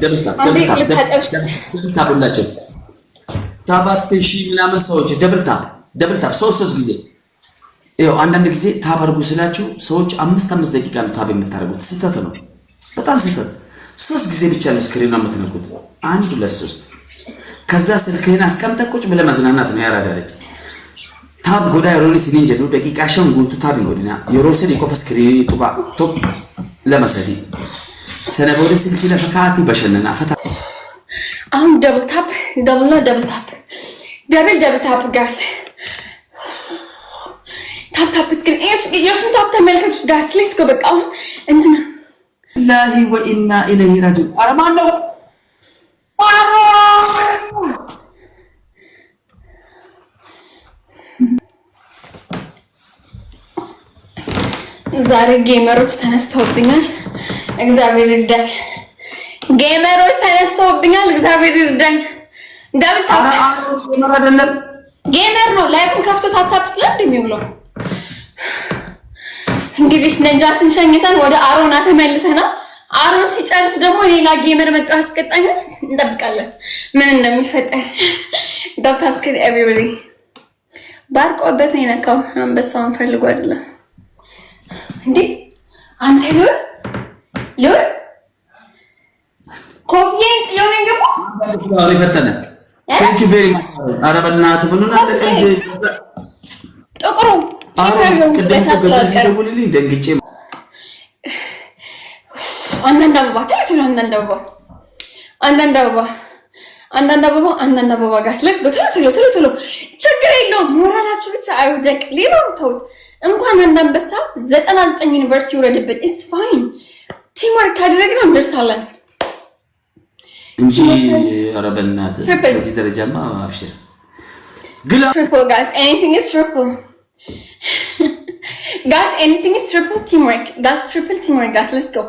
ደብልታ 7000 ምናምን ሰዎች ደብልታ ሶስት ጊዜ ይኸው። አንዳንድ ጊዜ ታብ አድርጉ ስላችሁ ሰዎች 5 ደቂቃ ነው ታብ የምታደርጉት። ስህተት ነው፣ በጣም ስህተት። 3 ጊዜ ብቻ ነው ስክሪን የምትነኩት። 1 2 3 ከዛ ስልክህን አስቀምጠህ ቁጭ ብለህ መዝናናት ነው። ያራዳለች ታብ ጎዳ የሮኒ ሲሊን ጀዱ ደቂቃ ሸን ጉቱ ታብ ይኖድና የሮሰን የኮፈ ስክሪን ጡባ ቶፕ ለመሰዲ ሰነቦደ ስልክ ለፈካቲ በሸነና ፈታ አሁን ደብል ታፕ ጋስ ታፕ ስክሪን የሱን ታፕ ተመልከቱት ጋስ። ሌትስ ጎ በቃ አሁን እንትና ላሂ ወኢና ኢለይሂ ራጂዑን። ኧረ ማን ነው? ዛሬ ጌመሮች ተነስተውብኛል። እግዚአብሔር ይርዳኝ። ጌመሮች ተነስተውብኛል። እግዚአብሔር ይርዳኝ። ደብል ታፕ ጌመር አይደለም ጌመር ነው። ላይኩን ከፍቶ ታፕ ስለንድ የሚውለው እንግዲህ ነጃትን ሸኝተን ወደ አሮና ተመልሰናል። አሮን ሲጨርስ ደግሞ ሌላ ጌመር መጣ ያስቀጣኛል። እንጠብቃለን ምን እንደሚፈጠር። ታፕ ስክሪን ኤቭሪባዲ ባርቆበት ነው የነካው። አንበሳውን ፈልጎ አይደለም እንዴ አንተ ሉል ኮፊን የሆነ ገባ አሪ ፈተነ ቴንክ ዩ ቬሪ ማች። ኧረ በእናትህ ብሉና ለቀንጀ ጥቁሩ ደውልልኝ ደንግጬ አንዳንድ አበባ ተለተለ አንዳንድ አበባ ጋር ስለዚህ ቶሎ ችግር የለውም። ሞራላችሁ ብቻ አይውደቅ። ሌላው ተውት። እንኳን አንድ አንበሳ 99 ዩኒቨርሲቲ ይወረድብን። ኢትስ ፋይን ቲምወርክ ካደረግነው እንደርሳለን እንጂ ኧረ በእናትህ በዚህ ደረጃማ አብሽር ግላ ትሪፕል ጋይስ ኤኒቲንግ ኢዝ ትሪፕል ጋይስ ኤኒቲንግ ኢዝ ትሪፕል ቲምወርክ ጋይስ ትሪፕል ቲምወርክ ጋይስ ሌትስ ጎ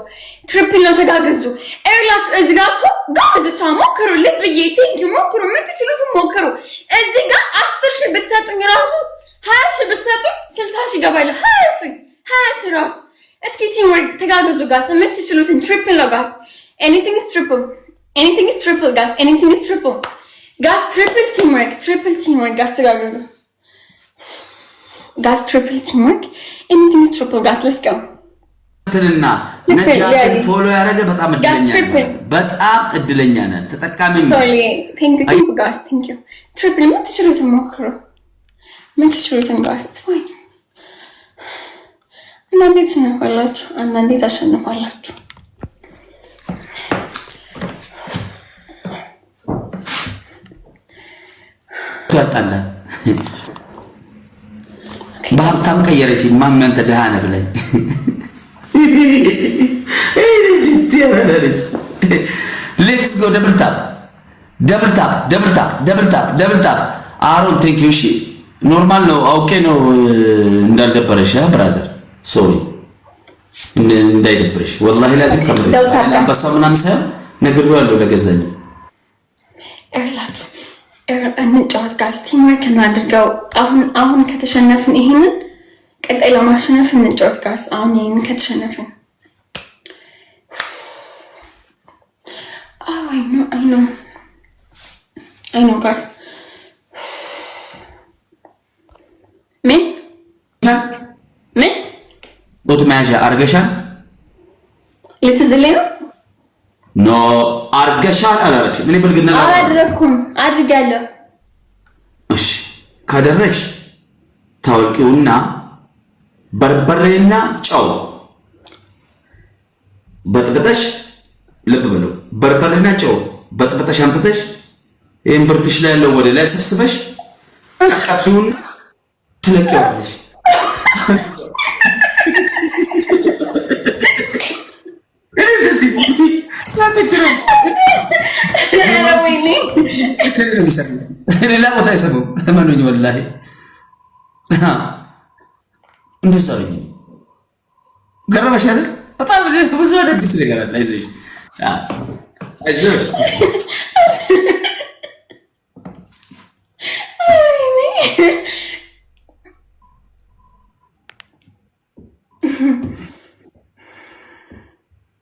ትሪፕል ነው። ተጋገዙ ኤላችሁ እዚህ ጋር እኮ ጋብቻ ሞክሩ። ልብዬ ቴንክ ዩ ሞክሩ። የምትችሉትን ሞክሩ። እዚህ ጋር 10,000 ብትሰጡኝ ራሱ 20,000 ብትሰጡኝ 60,000 ይገባል። 20,000 ራሱ እስኪ ቲምወርክ ተጋገዙ ጋይስ። የምትችሉትን ትሪፕል ነው ጋይስ። ኤኒቲንግ ኢዝ ትሪፕል ጋይስ። ኤኒቲንግ ኢዝ ትሪፕል ጋይስ። ትሪፕል ቲምወርክ ጋይስ። ተጋገዙ ጋይስ። ትሪፕል ቲምወርክ ኤኒቲንግ ኢዝ ትሪፕል ጋይስ። ሌትስ ጎ ትንና ነጃትን ፎሎ ያደረገ በጣም እድለኛ ነህ። ተጠቃሚ ነው። ቴንክ ዩ ጋይስ ቴንክ ዩ። ትሪፕል የምትችሉትን ሞክሩ። የምትችሉትን ጋይስ ኢትስ ፋይን። አንዳንዴ ትሸነፋላችሁ፣ አንዳንዴ ታሸንፋላችሁ። ያጣላል። በሀብታም ቀየረችኝ። ማን አንተ ደሃ ነህ ብለኝ ሌትስ ጎ ደብል ታፕ አሮን ቴንክ ዩ። እሺ ኖርማል ነው። አውቄ ነው እንዳልደበረሽ ብራዘር ሶሪ። እንዳይደብርሽ ወላሂ ላዚም ከምር አንበሳው ምናምን ሳይሆን ነግሬዋለሁ ለገዛኝ እላችሁ እንጫወት ጋር ቲምወርክ እናድርገው። አሁን ከተሸነፍን ይሄንን ቀጣይ ለማሸነፍ እንጫወት ጋር አሁን ይሄንን ከተሸነፍን I know guys ምን ጡት መያዣ አርገሻል ልትዝለኝ ነው ኖ አርገሻል አላረግሽም እኔ ብልግና አላደረኩም አድርጋለሁ እሺ ካደረግሽ ታውቂውና በርበሬና ጨው በጥብጠሽ ልብ በለው በርበሬና ጨው በጥብጠሽ አምጥተሽ ይሄን ብርትሽ ላይ ያለው ወደ ላይ ሰብስበሽ አቃጥሉን ትለቀያለሽ ሌላ ቦታ አይሰሙም እመኑኝ ወላሂ እንደዛ ነው ገረመሽ አይደል በጣም ብዙ አዲስ ነገር አለ አይዞሽ አይዞሽ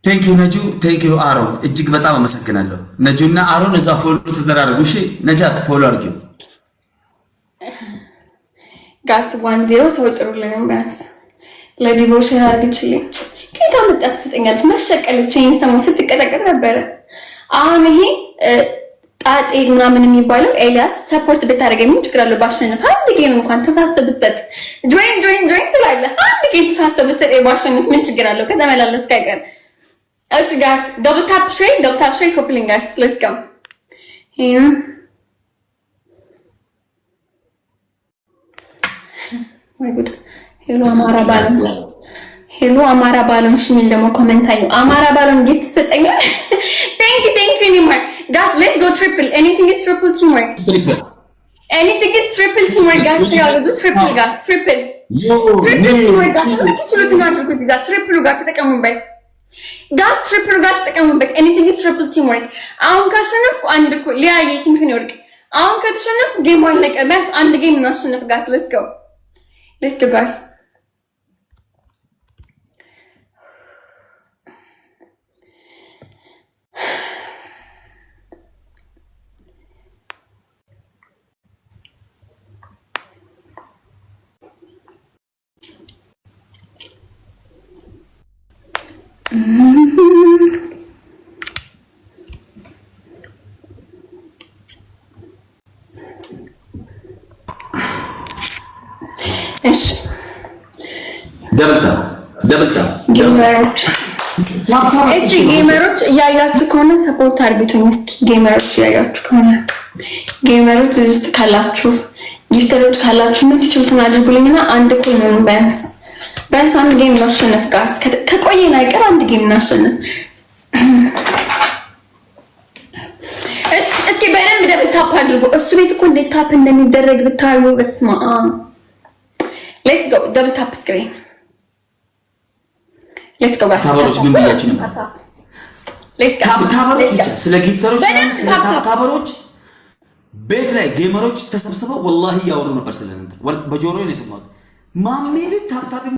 ቴንክ ዩ ነጁ ቴንክ ዩ አሮን እጅግ በጣም አመሰግናለሁ ነጁና አሮን እዛ ፎሎ ተደራረጉ እሺ ነጃት ፎሎ አድርጊው ጋስ 10 ሰው ጥሩልኝ ባንስ ለዲቮሽን አድርግችልኝ ከታ መጣት ትሰጠኛለች መሸቀለች ይሄን ሰሞን ስትቀጠቀጥ ነበር አሁን ይሄ ጣጤ ምናምን የሚባለው ኤልያስ ሰፖርት ብታደርገኝ ምን ችግር አለው ባሸንፍ አንድ ጌም እንኳን ተሳስተህ ብትሰጥ ጆይን ትላለህ አንድ ጌም ተሳስተህ ብትሰጥ ባሸንፍ ምን ችግር አለው ከተመላለስ ካይቀር እሺ ጋስ double tap share coupling guys let's go here ወይ ጉድ ሄሎ አማራ ባሎን ሽሚል ደግሞ ኮሜንት አዩ አማራ ባሎን ጊፍት ሰጠኛል thank you anymore guys let's go triple anything is triple teamwork guys do triple guys triple teamwork guys ትችሉት እናድርጉት ጋር ትሪፕሉ ጋር ተጠቀሙበት ጋስ ትሪፕሉ ጋር ተጠቀሙበት anything is triple teamwork አሁን ካሸነፍኩ አንድ እኮ ሊያየ ቲምክን ይወርቅ አሁን ከተሸነፍኩ ጌም አለቀ ቢያንስ አንድ ጌም እናሸንፍ ጋስ let's go guys እሺ ደብልታ ጌመሮች እያያችሁ ከሆነ ሰፖርት አድርጉኝ እስኪ ጌመሮች እያያችሁ ከሆነ ጌመሮች እዚህ ውስጥ ካላችሁ ጊፍተሮች ካላችሁ ምን ትችሉትን አድርጉልኝና አንድ ኮል ነው ቢያንስ አንድ ጌም እናሸንፍ ጋስ ከቆየን አይቀር አንድ ጌም እናሸንፍ እስኪ በደንብ ደብል ታፕ አድርጉ እሱ ቤት እኮ እንዴት ታፕ እንደሚደረግ ብታዩ በስማ let's go double tap screen let's go guys ታበሮች ምን ብያችሁ ነው let's go ታበሮች ብቻ ስለ ጊፍተሮች ስለ ታበሮች ቤት ላይ ጌመሮች ተሰብስበው ወላሂ ያወሩ ነበር ስለነበር በጆሮዬ ነው የሰማሁት ማሜ ቤት ታፕ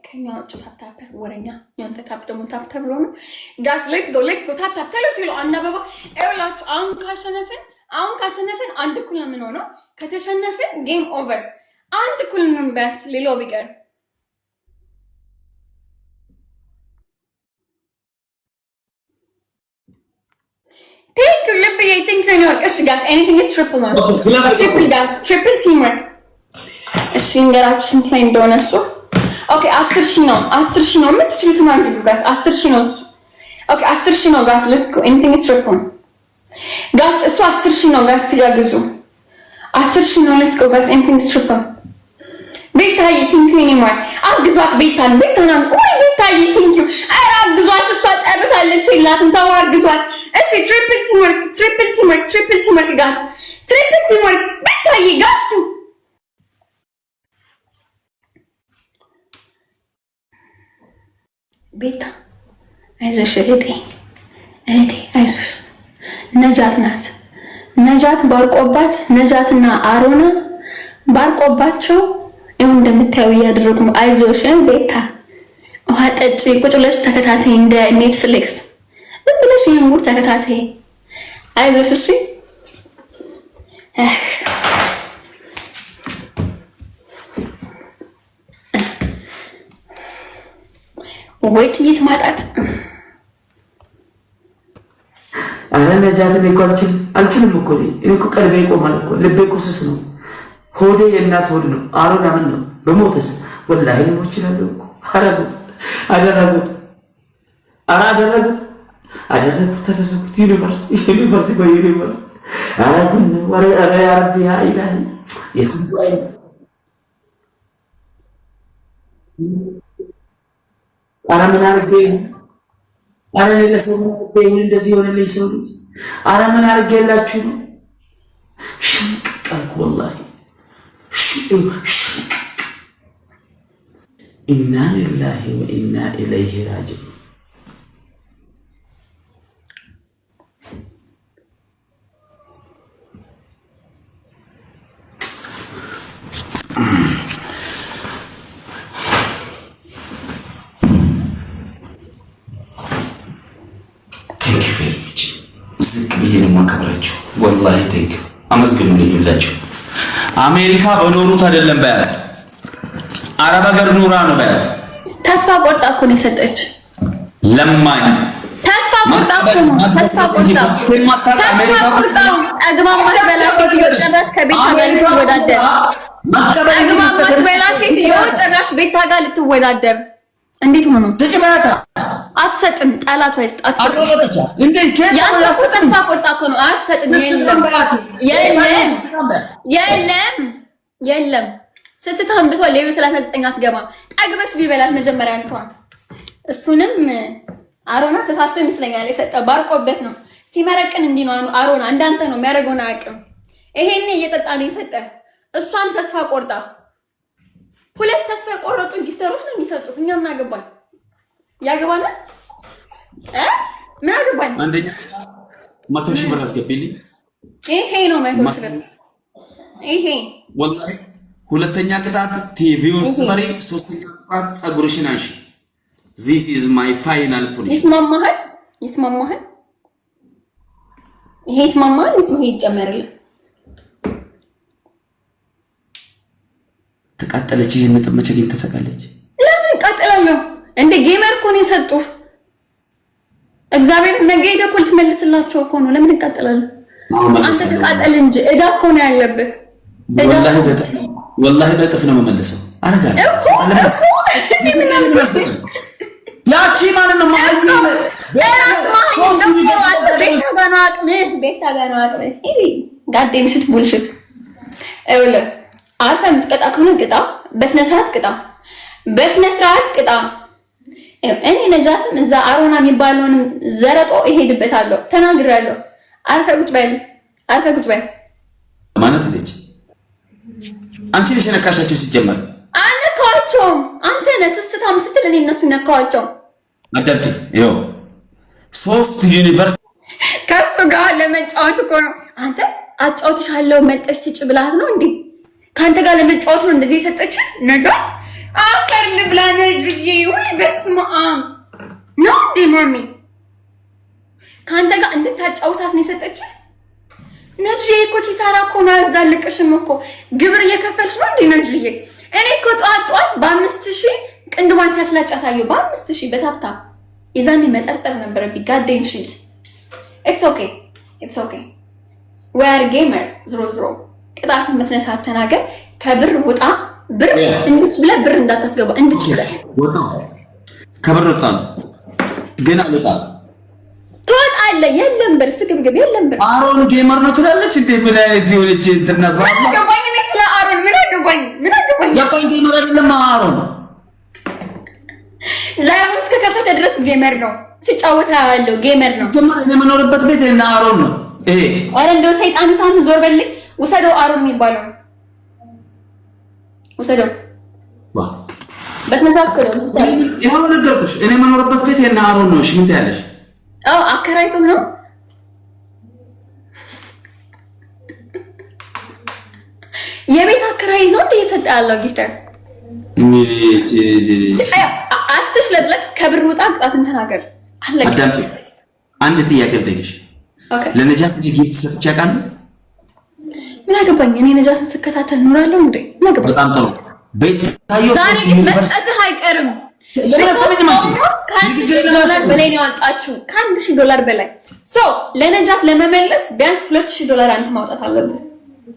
ከኛ ወጭ ታፕ ወረኛ ያንተ ታፕ ደግሞ ታፕ ተብሎ ነው ጋስ let's go ታፕ ተሎ አናበባ አይላችሁ አሁን ካሸነፍን አንድ እኩል ነው ምን ሆነው ከተሸነፍን ጌም ኦቨር አንድ እኩል ነው ባስ ሌላው ቢቀር Thank you, Libby. I think I know. Esh, guys, anything is triple now. Triple, guys. Triple teamwork. Esh, ingeraችሁ ስንት ላይ እንደሆነ እሱ Okay, 10 ነው 10 ነው የምትችሉት ማለት ነው guys 10 ነው Okay, 10 ነው guys let's go anything is triple guys እሱ 10 ነው guys ትጋግዙ 10 ነው let's go guys anything is triple ቤታዬ thank you anymore አግዟት ቤታን ወይ ቤታዬ thank you አራ አግዟት እሷ ጨርሳለች ይላትን ታው አግዟት እሺ triple teamwork guys triple teamwork ቤታዬ ጋስቱ ቤታ አይዞሽ እህቴ አይዞሽ። ነጃት ናት። ነጃት ባርቆባት፣ ነጃትና አሮና ባርቆባቸው ይሁን እንደምታዩ እያደረጉ ነው። አይዞሽ ቤታ ውሃ ጠጪ፣ ቁጭ ብለሽ ተከታታይ እንደ ኔትፍሊክስ ምን ብለሽ ይሄን ሙሉ ተከታታይ። አይዞሽ እሺ። ወይ ትይት ማጣት። አረ ነጃትን እኮ አልችልም እኮ እኔ እኮ ቀልቤ ይቆማል እኮ ልቤ እኮ ስስ ነው። ሆዴ የእናት ሆድ ነው። አሮና ምን ነው በሞተስ ወላሂ ነው እችላለሁ እኮ። አደረጉት ዩኒቨርስ ወይ ዩኒቨርስ አረጉን ወረ ያ ረቢ ያ ኢላሂ የትንቱ አይነት አረ ምን አርጌ አረ ለሰው ነው እንደዚህ የሆነልኝ ሰው ልጅ አረ ምን አርጌላችሁ ነው ሽንቅቀልኩ ወላሂ ኢና ሊላሂ ወኢና ኢለይሂ ራጂዑን። ዝቅ ብዬ ነው የማከብራችሁ ወላሂ ቴንክ አመስግኑልኝ ሁላችሁ። አሜሪካ በኖሩት አይደለም በያት አረብ ሀገር ኑራ ነው በያት። ተስፋ ቆርጣ እኮ ነው የሰጠች ለማኝ። ተስፋ ቆርጣ እኮ ነው አግማማት በላሴት ይወጣሽ ከቤታ ጋር ልትወዳደር አግማማት በላሴት ይወጣሽ ቤታ ጋር ልትወዳደር እንዴት ሆኖ ተጨባታ አትሰጥም። ጠላት ወይስ አትሰጥም? እንዴት ተስፋ ቆርጣ እኮ ነው አትሰጥም። የለም ስትታም ብቷል። ሌላ 39 አትገባም። ጠግበሽ ቢበላት መጀመሪያ እንኳን እሱንም አሮና ተሳስቶ ይመስለኛል የሰጠ ባርቆበት ነው ሲመረቅን እንዲህ ነው አሮና እንዳንተ ነው የሚያደርገውን አያውቅም። ይሄኔ እየጠጣ ነው የሰጠ እሷን ተስፋ ቆርጣ። ሁለት ተስፋ ቆረጡ ጊፍተሮች ነው የሚሰጡት። እኛ ምን አገባን? ያገባና ምን አገባን? አንደኛ 100 ሺህ ብር አስገቢልኝ። ይሄ ነው 100 ሺህ ብር ይሄ ወላሂ። ሁለተኛ ቅጣት ቲቪውን ስበሪ። ሶስተኛ ቅጣት ጸጉርሽን አንሺ። this is my final punishment። ይስማማሃል? ይሄ ይስማማሃል? ይሄ ይጨመርልህ። ተቃጠለች። ይሄን ነጥብ መቼ ግን ተተቃለች? ለምን ቃጠላለሁ እንደ ጌመር እኮ ነው የሰጡህ። እግዚአብሔር ነገ ሄደህ እኮ ልትመልስላቸው እኮ ነው። ለምን ይቃጠላል? አንተ ተቃጠል እንጂ እዳ እኮ ነው ያለብህ። ወላሂ በጥፍ ነው የምመልሰው። አረጋለሁ ያቺ ማለት ነው ማለት ቤታ ጋር ነው አቅምህ። ጋዴም ሽት ቡልሽት እውለ አርፈህ የምትቀጣ ከሆነ ቅጣ፣ በስነ ስርዓት ቅጣ። እኔ ነጃትም እዛ አሮና የሚባለውንም ዘረጦ እሄድበታለሁ ተናግሬያለሁ። አርፈህ ቁጭ በል ማለት ልጅ አንቺ ልጅ ነካሻቸው። ሲጀመር አነካዋቸውም አንተ ነህ ስስታም ስትል እኔ እነሱ ነካዋቸው። አዳምጪ። ይኸው 3 ዩኒቨርሲቲ ከሱ ጋር ለመጫወት እኮ ነው። አንተ አጫውትሻለሁ መጠሽ ትጭ ብላት ነው እንዴ? ካንተ ጋር ለመጫወት ነው እንደዚህ የሰጠች ነጃት። አፈር ልብላ ነጅዬ። ወይ በስመ አብ ነው እንዴ ማሚ? ካንተ ጋር እንድታጫውታት ነው የሰጠች ነጅዬ። እኮ ኪሳራ እኮ ነው ያዛልቅሽም እኮ ግብር እየከፈልሽ ነው እንዴ ነጅዬ? እኔ እኮ ጠዋት በ5000 ቅንድቧን ሲያስላጫት አየሁ። በ5000 በታብታ የዛኔ መጠርጠር ነበረብኝ። ጋዴን ሽት ኢትስ ኦኬ we are gamer። ዝሮ ቅጣትን በስነ ስርዓት ተናገር። ከብር ውጣ። ብር እንድች ብለህ ብር እንዳታስገባ እንድች ብለህ ወጣ። ከብር ወጣ ግን አልወጣ ትወጣለህ። የለም ብር ስግብግብ የለም ብር። አሮን ጌመር ነው ትላለች እንዴ? ምን አይነት የሆነች እንትናት ማለት ነው? ገባኝ። እኔ ስለ አሮን ምን አገባኝ? ገባኝ። ጌመር አይደለም አሮን። ላይቭ እስከ ከፈተ ድረስ ጌመር ነው። ሲጫወታ ያለው ጌመር ነው። ጀማሪ የምኖርበት ቤት እና አሮን ነው ይሄ። ኧረ እንደው ሰይጣን ሳም ዞር በልኝ። ውሰደው አሮን የሚባለው ውሰደው። በስነሳት ነው ይሄው ነገርኩሽ። እኔ የምኖርበት ቤት የእነ አሮን ነው። እሺ ምን ትያለሽ? አዎ አከራይቶ ነው የቤት አከራይ ነው እንደ የሰጠ ያለው ጊፍተር አትሽለጥለጥ። ከብር ውጣ፣ ቅጣትን ተናገር። አዳምጪ፣ አንድ ጥያቄ ልጠይቅሽ። ለነጃት ጊፍት ሰጥቼ አውቃለሁ? ምን አገባኝ እኔ ነጃትን ስከታተል ኖራለሁ እንዴ? ምን አገባኝ? በጣም ጥሩ። ቤታዮ ዛሬ መስጠት አይቀርም። በላይ ነው ያወጣችሁ $1,000 በላይ ለነጃት ለመመለስ ቢያንስ $2,000 አንተ ማውጣት አለብህ።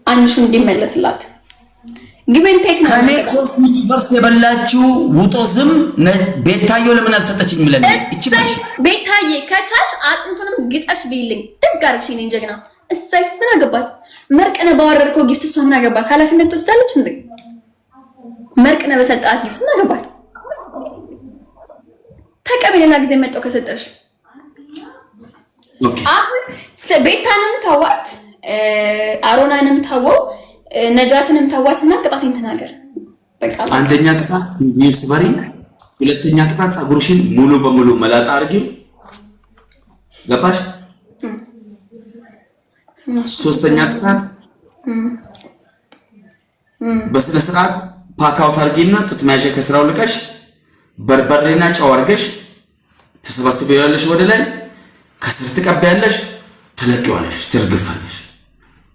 አንሹ እንዲመለስላት ግብን ቴክ ነው። ከኔ 3 ዩኒቨርስ የበላችሁ ውጦ ዝም ቤታዮ ለምን አልሰጠችኝ? ምለን እቺ ባሽ ቤታዬ ከቻች አጥንቱንም ግጠሽ ቢልኝ ትጋርክሽ ነኝ ጀግና። እሰይ ምን አገባት? መርቅነ ባወረድከው ጊፍት እሷ ምን አገባት? ኃላፊነት ትወስዳለች እንዴ? መርቅነ በሰጣት ጊፍት ምን አገባት? ተቀበለና ጊዜ መጣው ከሰጠሽ ኦኬ። አሁን ቤታንም ተዋት፣ አሮናንም ተወው፣ ነጃትንም ተዋትና ቅጣቴን ተናገር። በቃ አንደኛ ቅጣት ቪውስ በሪ፣ ሁለተኛ ቅጣት ፀጉርሽን ሙሉ በሙሉ መላጣ አድርጊው። ገባሽ? ሶስተኛ ቅጣት በስነ ስርዓት ፓካውት አድርጊና ጡት መያዣ ከስራው ልቀሽ በርበሬና ጨው አድርገሽ ተሰባስበያለሽ። ወደ ላይ ከስር ትቀበያለሽ፣ ትለቂዋለሽ፣ ትርግፋለሽ።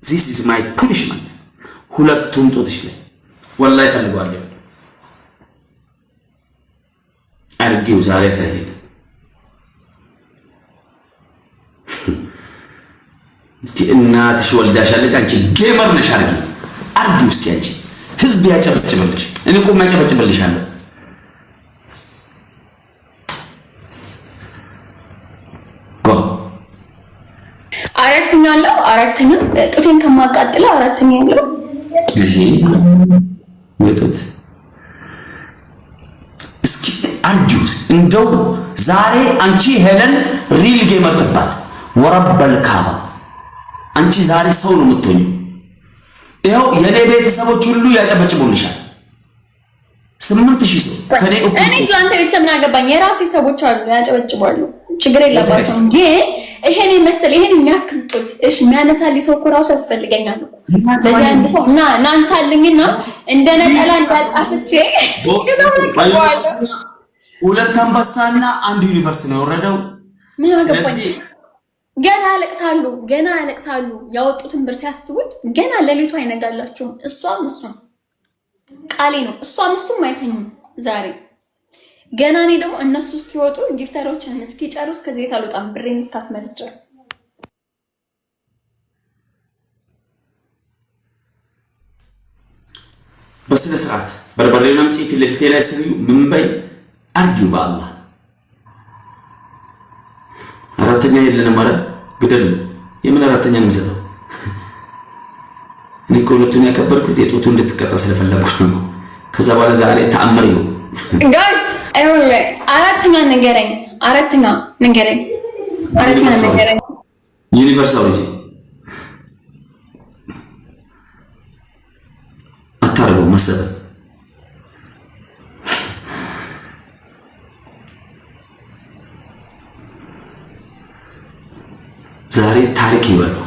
this is my punishment። ሁለቱም ጡትሽ ላይ ወላሂ ፈልጓለሁ አርጊው። ዛሬ ሳይሄድ እስኪ እናትሽ ወልዳሻለች። አንቺ ጌመር ነሽ። አርጊው እስኪ አንቺ ህዝብ ያጨበጭብልሽ። እኔ እኮ ማጨበጭብልሻለሁ። አራተኛ አለው። አራተኛ ጡቴን ከማቃጥለው አራተኛ ያለው ይሄ ወጡት። እስኪ አርጊው እንደው ዛሬ አንቺ ሄለን ሪል ጌመር ትባል ወረበል ካባ አንቺ ዛሬ ሰው ነው የምትሆኚው። ይኸው የኔ ቤተሰቦች ሁሉ ያጨበጭቡልሻል። 8000 ሰው ከኔ እኔ አንተ ቤተሰብ ምን አገባኝ? የራሴ ሰዎች አሉ ያጨበጭባሉ፣ ችግር የለባቸውም። ግን ይሄን መሰለ ይሄን የሚያክልጡት እሺ የሚያነሳልኝ ሰው እኮ ራሱ ያስፈልገኛል። በዚህ አንድ ሰው እና ናንሳልኝና እንደ ነጠላ እንዳጣፍቼ ሁለት አንበሳና አንድ ዩኒቨርስ ነው የወረደው። ምን አገባኝ? ገና ያለቅሳሉ። ያወጡትን ብር ሲያስቡት ገና ሌሊቱ አይነጋላቸውም። እሷም እሱም ቃሌ ነው። እሷም እሱም አይተኙም ዛሬ ገና። እኔ ደግሞ እነሱ እስኪወጡ ጊፍተሮችን እስኪጨርሱ ከዚህ ቤት አልወጣም ብሬን እስካስመልስ ድረስ። በስነ ስርዓት በርበሬውን አምጪ፣ ፊት ለፊቴ ላይ ስሪው፣ ምን በይ አርጊው። በአላህ አራተኛ የለንም ማለት ግደሉ። የምን አራተኛ ነው የሚሰጠው? እኔ እኮ ሁለቱን ያከበርኩት የጡቱ እንድትቀጣ ስለፈለኩ ነው። ከዛ በኋላ ዛሬ ተአምር ነው ጋይስ። አራተኛ ንገረኝ። ዩኒቨርሳል ልጅ አታረገው መሰለ ዛሬ ታሪክ ይበለው።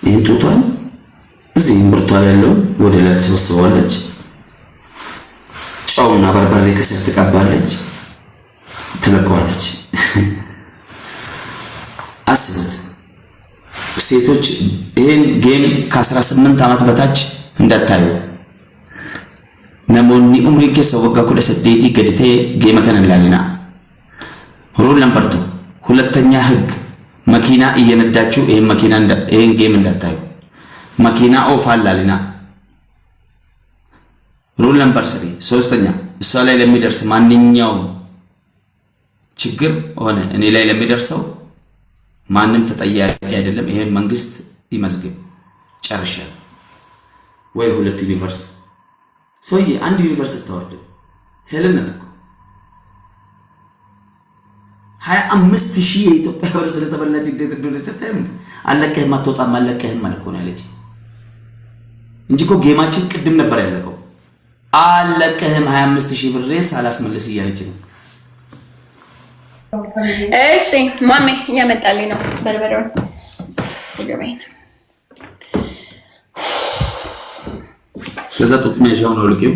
ይሄን ጡቷን እዚህ ምርቷል ያለው ወደ ላይ ተሰብስባለች። ጨውና በርበሬ ከስር ትቀባለች፣ ትለቀዋለች። አስቡት ሴቶች ይሄን ጌም ከ18 ዓመት በታች እንዳታዩ። ነሞኒ ኡምሪ ከሰው ወጋ ኩለ ሰዴቲ ገድቴ ጌም ከነላልና ሩል ነምበር 2 ሁለተኛ ህግ መኪና እየነዳችሁ ይሄን ጌም እንዳታዩ። መኪና ኦፍ አላልና ሩል ነምበር 3 ሶስተኛ እሷ ላይ ለሚደርስ ማንኛውም ችግር ሆነ እኔ ላይ ለሚደርሰው ማንም ተጠያቂ አይደለም። ይሄን መንግስት ይመዝግብ። ጨርሻለሁ። ወይ ሁለት ዩኒቨርስ ሶዬ አንድ ዩኒቨርስ ተወርደ ሄለን ነጥቆ 25000 የኢትዮጵያ ብር ስለተበላች እንዴት እንደሆነች ታይም አለቀህም አትወጣም አለቀህም ማለት ነው ያለች እንጂ እኮ ጌማችን ቅድም ነበር ያለቀው። አለቀህም 25000 ብር ሳላስመልስ እያለች ነው። እሺ ማሜ እያመጣልኝ ነው በርበሬውን ይገባኝ። ከዛ ጡት መያዣውን አውልቄው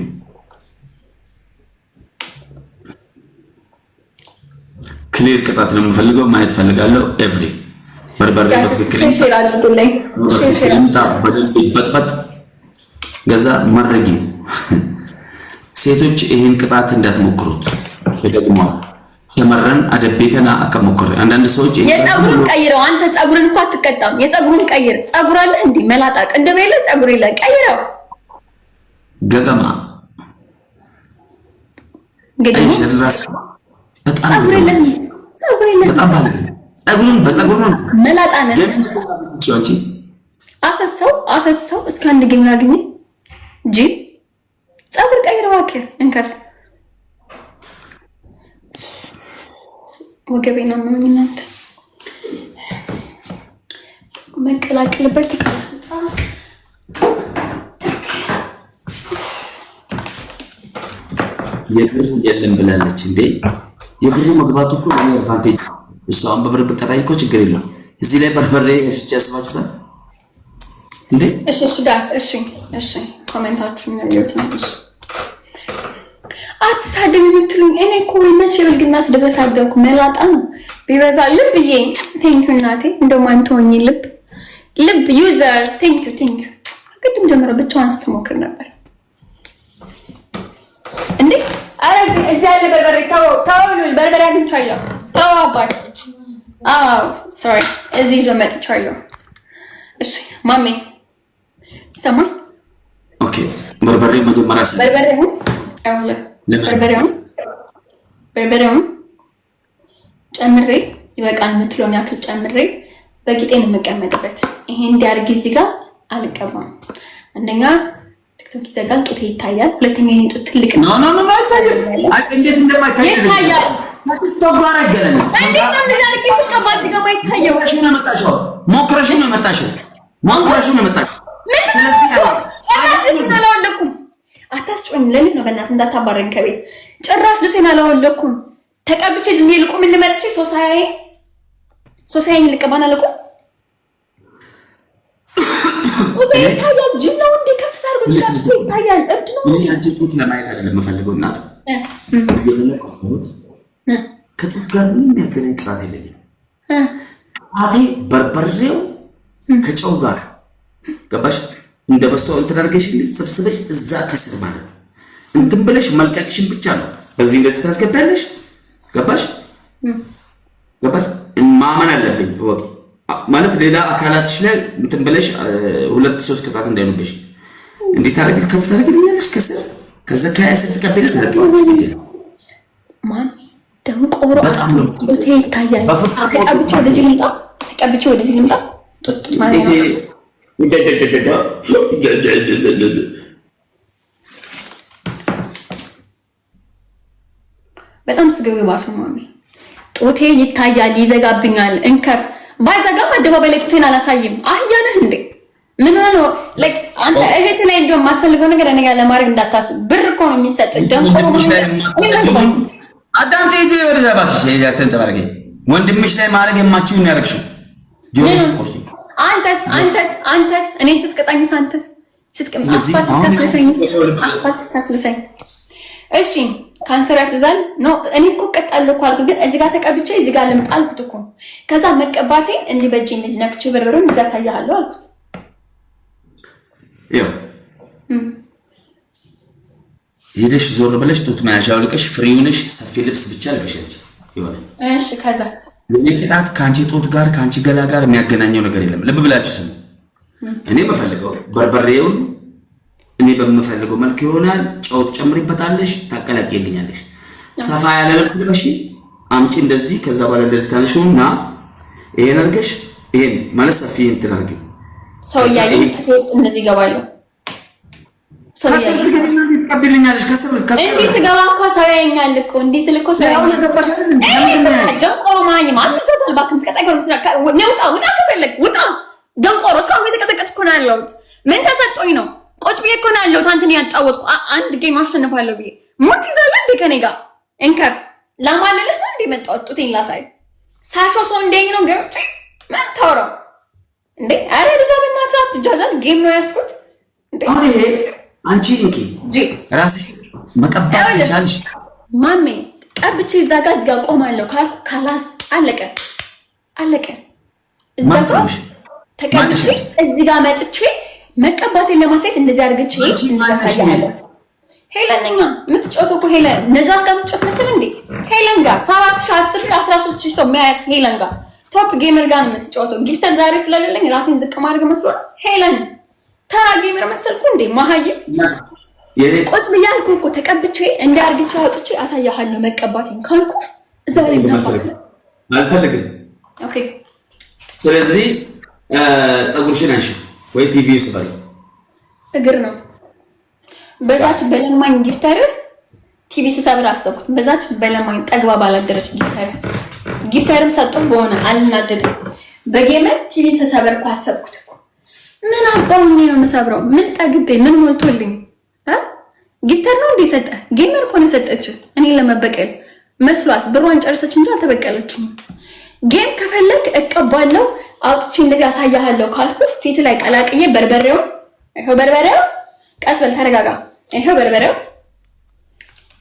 ክሊር ቅጣት ነው የምፈልገው። ማየት ፈልጋለሁ። ኤቭሪ በርበሬ በትክክል በደንብ ይበጥበጥ። ገዛ መረጊ ሴቶች ይሄን ቅጣት እንዳትሞክሩት ደግሞ ተመረን አደቤከና አከሞክሩ። አንዳንድ ሰዎች የፀጉሩን ቀይረው አንተ ፀጉርን እንኳን አትቀጣም። የፀጉሩን ቀይር። ፀጉር አለ እንዴ መላጣ ቅንድብ የለ ፀጉር የለ ቀይረው ገገማ ገገማ ፀጉር የለም ፀጉር የለም በጣም ባለ ፀጉሩን በፀጉር ነው መላጣ ነህ። አፈሰው እስከ አንድ ግምና ግኝ ጂ ፀጉር ቀይረው አከር እንከፍ ወገቤና ምንነት መቀላቀልበት ይቀር የብር የለም ብላለች እንዴ? የብሩ መግባቱ እኮ ነው አድቫንቴጅ። እሷን በብር ብትቀጣይ እኮ ችግር የለም። እዚህ ላይ በርበሬ እሺ ያስባችሁታል እንዴ? እሺ ጋስ እሺ ኮሜንታችሁን ያዩት ነው። አትሳደብ የምትሉኝ እኔ እኮ መቼ ብልግና ስደበሳደብኩ መላጣ ነው ቢበዛ ልብዬ ቴንኪው እናቴ እንደማን ተወኝ ልብ ዩዘር ቴንኪው ቅድም ጀምሮ ብቻዋን ስትሞክር ነበር እንዴ? አረ እዚህ ያለ በርበሬ ታውሉ በርበሬ አግኝቻለሁ። ታው አባይ ሶሪ እዚህ ይዞ መጥቻለሁ። እሺ ማሜ ሰማይ ኦኬ በርበሬ መጀመሪያ በርበሬውን በርበሬውን ጨምሬ ይበቃል የምትለውን ያክል ጨምሬ በቂጤን የምቀመጥበት ይሄ እንዲያርግ እዚህ ጋር አልቀባም። አንደኛ ቲክቶክ ይዘጋል፣ ጡቴ ይታያል። ሁለተኛ የኔ ጡት ትልቅ ነው። ኖ አይታይም። እንዴት እንደማይታይ ይታያል። ቲክቶክ ጋር አይገናኝም። እንዴት ነው እንደዛ ልክ ይፈቀባል? እዚህ ጋር ማይታየው ሞክረሽ ነው የመጣሽው። ስለዚህ ጭራሽ ልብሴን አላወለኩም። አታስጮኝ። ለሊት ነው በእናትህ እንዳታባረኝ ከቤት። ጭራሽ ልብሴን አላወለኩም። ተቀብቼ ዝም ብዬ ልቁም እንመጥቼ ሶሳይን ልቀባና ልቁም ይታያል። ጅብ ነው እንዴ? ከፍስ አድርጎ ይታያል። እብድ ነው። እኔ አንቺ ጡት ለማየት አይደለም የምፈልገው እናቱ ከጡት ጋር ምንም የሚያገናኝ ቅባት የለኝም። ቅባቴ በርበሬው ከጨው ጋር ገባሽ? እንደበሰው እንትን አድርገሽልኝ ሰብስበሽ እዛ ከስር ማለት ነው እንትን ብለሽ መልቀቅሽን ብቻ ነው። በዚህ እንደዚህ ታስገባለሽ። ገባሽ? ማመን አለብኝ ወቂ ማለት ሌላ አካላትሽ ላይ እንትን ብለሽ 2-3 ቅጣት እንዳይኖርሽ እንዴ ታረጋግ ከፍታ አድርገሽ ከስር ከዛ ከያሰት ተቀበለ ተረቀዋለሽ እንዴ ማን ደንቆሮ በጣም ነው ይታያል። ተቀብቼ ወደዚህ ልምጣ ጡት ማለት ነው። በጣም ስግብግባት ነው ማሚ። ጡቴ ይታያል፣ ይዘጋብኛል። እንከፍ ባይዘጋም አደባባይ ላይ ጡቴን አላሳይም። አህያ ነህ እንዴ? ምን ነው ላይክ አንተ እህት ላይ እንደው የማትፈልገው ነገር እኔ ጋር ለማድረግ እንዳታስብ። ብር እኮ ነው የሚሰጥ። ደምቆ አዳምጪ እንጂ ወደ ዘባትሽ ያተን ተባረገ ወንድምሽ ላይ ማድረግ የማችሁን ያረክሽው አንተስ እኔን ስትቀጣኝ አንተስ ስትቀም አስፋልት ታስልሰኝ። እሺ ካንሰር ያስዛል ነው። እኔ እኮ ቀጣለሁ እኮ አልኩት፣ ግን እዚህ ጋር ተቀብቼ እዚህ ጋር ልምጣ አልኩት እኮ። ከዛ መቀባቴ እንዲህ በእጄ እንደዚህ ነክቼ በርበሬውን እዛ ሳያለሁ አልኩት። ያው ሄደሽ ዞር ብለሽ ጡት መያዣ አውልቀሽ ፍሪውንሽ ሰፊ ልብስ ብቻ ልበሽልኝ ይሆናል። እሺ ከዛ የቅጣት ካንቺ ጡት ጋር ካንቺ ገላ ጋር የሚያገናኘው ነገር የለም። ልብ ብላችሁ ስሙ። እኔ በፈልገው በርበሬውን እኔ በምፈልገው መልክ ይሆናል። ጨው ትጨምሪበታለሽ፣ ታቀላቅይልኛለሽ። ሰፋ ያለ ልብስ ልበሽ አምጪ እንደዚህ። ከዛ በኋላ እንደዚህ ታነሽውና ይሄን አድርገሽ ይሄን ማለት ሰፊ እንትን አድርጊው። ሰው ያየኝ ውስጥ እንደዚህ ይገባለሁ። ሰው ያየኝ ትቀበልኛለሽ። ከስር እንዴ ስገባ እኮ ሰው ያየኛል እኮ እንዴ ስልኮ ሰው ያየኛል። ደንቆሮ ማኝ ማለት ነው። ባክም ስቀጣቀው ምስራቅ ውጣ ከፈለግ ውጣ። ደንቆሮ ሰው የተቀጠቀጥኩ ነው ያለሁት። ምን ተሰጦኝ ነው? ቁጭ ብዬ እኮ ነው ያለሁት አንተን ያጫወትኩ አንድ ጌም አሸንፋለሁ ብዬ ሙት ይዛለህ እንዴ ከኔ ጋር እንከፍ ለማለልህ ነው እንዴ መጣሁት ጡቴን ላሳይ ሳሾ ሰው እንደኝ ነው ገብቼ ምን ታወራው እንዴ አረ ለዛ በእናትህ አትጃጃል ጌም ነው ያስኩት እንዴ አሁን ይሄ አንቺ እንኪ ራስሽ መቀባት ከቻልሽ ማሜ ቀብቼ እዛ ጋር ቆማለሁ ካልኩ ካላስ አለቀ እዛ ጋር ተቀብቼ እዚህ ጋር መጥቼ መቀባቴን ለማሳየት እንደዚህ አድርግቼ እንዘፋያለሁ ሄለንኛ የምትጮተው እኮ ሄለን ነጃት ጋር የምትጮት መሰለህ እንዴ ሄለን ጋር 7000 10 13000 ሰው ማያት ሄለን ጋር ቶፕ ጌመር ጋር ነው የምትጮተው ጊፍተር ዛሬ ስለሌለኝ ራሴን ዝቅ ማድረግ መስሎ ሄለን ተራ ጌመር መሰልኩ እንዴ ማሃይም ቁጭ ብያለሁ እኮ ተቀብቼ እንደ አርግቼ አውጥቼ አሳያለሁ መቀባቴን ካልኩ እዛ ላይ አልፈልግም ኦኬ ስለዚህ ፀጉርሽን አንሺ ወይ ቲቪ ስበሪ እግር ነው በዛች በለማኝ ጊፍተር ቲቪ ስሰብር አሰብኩት በዛች በለማኝ ጠግባ ባላደረች ጊፍተርም ሰጥቶ በሆነ አልናደድም በጌመር ቲቪ ስሰብር አሰብኩት ምን አባውኝ ነው የምሰብረው ምን ጠግቤ ምን ሞልቶልኝ ጊፍተር ነው እንዴ ሰጠ ጌመር እኮ ነው ሰጠች እኔ ለመበቀል መስሏት ብሯን ጨርሰች እንጂ አልተበቀለችም ጌም ከፈለክ እቀባለው አውጥቼ እንደዚህ አሳያለሁ ካልኩ ፊት ላይ ቀላቅዬ በርበሬው ይሄው በርበሬው ቀስ በል ተረጋጋ ይሄው በርበሬው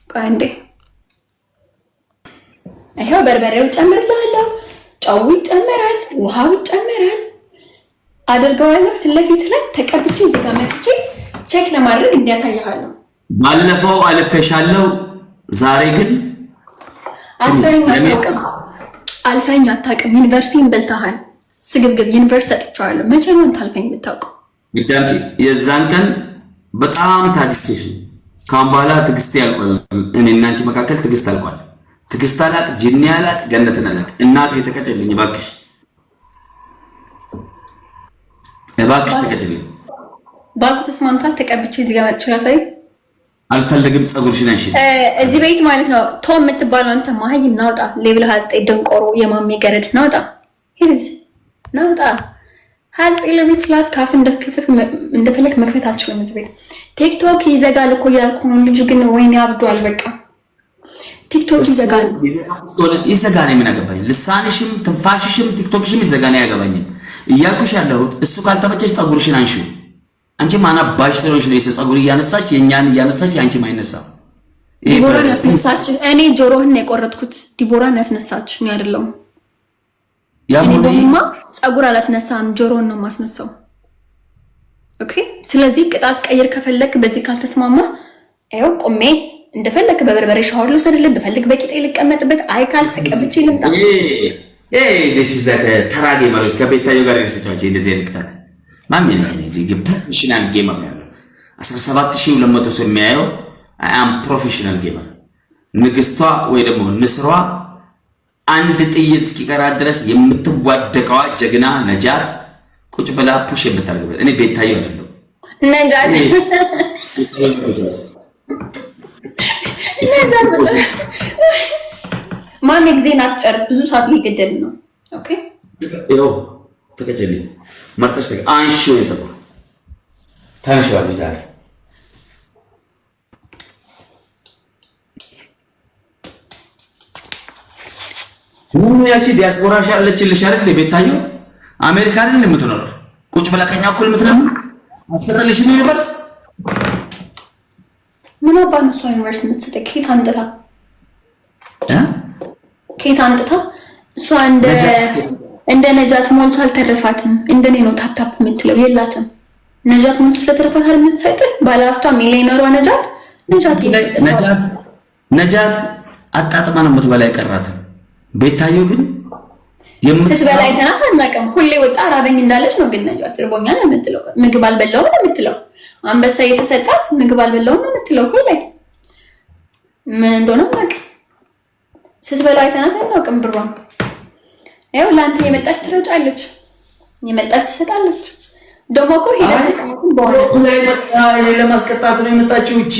ቆንዴ ይሄው በርበሬው ጨምርልሃለሁ ጨው ይጨመራል ውሃው ይጨመራል አድርገዋለሁ ፊት ለፊት ላይ ተቀብቼ እዚህ ጋር መጥቼ ቼክ ለማድረግ እንዲያሳያለሁ ባለፈው አልፈሻለሁ ዛሬ ግን አልፈኝ አታውቅም ዩኒቨርሲቲን በልተሃል ስግብግብ ዩኒቨርሲቲ ሰጥቻለሁ መቼ ነው ታልፈኝ የምታውቀው ግዳምጪ የዛን ቀን በጣም ታድርሽ ካምባላ ትግስት ያልቋል እኔና አንቺ መካከል ትግስት አልቋል ትግስት አላቅ ጂኒ አላቅ ገነትን አላቅ እናቴ ተቀጨልኝ እባክሽ ተቀጨልኝ ባልኩ ተስማምታል ተቀብቼ እዚህ ጋር መጥቼ ላሳይ አልፈልግም ፀጉርሽን አንሺ እዚህ ቤት ማለት ነው ቶም የምትባለው አንተ ማህይ ናውጣ ሌቭል 29 ደንቆሮ የማሜ ገረድ ናውጣ ሂድ ናውጣ 29 ሌቭል ስላስ ካፍ እንደፈለክ መክፈት አልችልም እዚህ ቤት ቲክቶክ ይዘጋል እኮ ያልኩ ነው ልጅ ግን ወይኔ አብዷል በቃ ቲክቶክ ይዘጋል ምን አገባኝ ልሳንሽም ትንፋሽሽም ቲክቶክሽም ይዘጋል ያገባኝ እያልኩሽ ያለሁት እሱ ካልተመቸሽ ፀጉርሽን አንሺው አንቺ ማና ባሽ ስለሆንሽ ነው የፀጉር እያነሳች የኛን እያነሳች አንቺ ማይነሳ ዲቦራን ያስነሳች እኔ ጆሮህን የቆረጥኩት ዲቦራን ያስነሳች ነው አይደለም ያሙማ ፀጉር አላስነሳም ጆሮን ነው ማስነሳው ኦኬ ስለዚህ ቅጣት ቀይር ከፈለክ በዚህ ካልተስማማ አይው ቆሜ እንደፈለክ በበርበሬ ሻወር ልውሰድልህ በፈልግ በቂጤ ልቀመጥበት አይ ካልተቀብቼ ልምጣ ደስ ይዛተ ተራጌ ማሮች ከቤታዮ ጋር ይሰጫቸው እንደዚህ እንቅጣት ማን ነው እዚህ ፕሮፌሽናል ጌመር ነው 17200 ሰው የሚያየው አም ፕሮፌሽናል ጌመር ንግስቷ ወይ ደግሞ ንስሯ አንድ ጥይት እስኪቀራት ድረስ የምትዋደቀዋ ጀግና ነጃት ቁጭ ብላ ፑሽ የምታደርገው እኔ ቤታዮ አይደለም ነጃት ማን ጊዜን አትጨርስ ብዙ ሰዓት ሊገደል ነው ኦኬ ይኸው ተከጀልኝ መርጠሽ አንሺው የፀጉር ታንሺዋለሽ ዛሬ ምን ያቺ ዲያስፖራሽ ያለችልሽ አይደል ቤታዮ አሜሪካን እንደምትኖር ቁጭ ብላ ከኛ እኩል የምትኖር አስተጠልሽ ዩኒቨርስ ምን አባ ነው እሷ ዩኒቨርሲቲ የምትሰጠው ኬት አንጥታ እሷ እንደ ነጃት ሞልቶ አልተረፋትም እንደኔ ነው ታፕታፕ የምትለው የላትም ነጃት ሞልቶ ስለተረፋት አይደል የምትሰጠው ባለሀብቷ ሚሊዮነሯ ነጃት አጣጥማ ነው የምትበላ የቀራት ቤታዮ ግን የምትበላ አይተናት አናውቅም ሁሌ ወጣ ራበኝ እንዳለች ነው ግን ነጃት እርቦኛል ነው የምትለው ምግብ አልበላውም ነው የምትለው አንበሳ የተሰጣት ምግብ አልበላውም ነው የምትለው ሁሌ ምን እንደሆነ ማቅ ስትበላ አይተናት አናውቅም ብሯን ያው ላንተ የመጣች ትረጫለች የመጣች ትሰጣለች ደሞ እኮ ሄዳ ላይ መጣ ለማስቀጣት ነው የመጣችው እቺ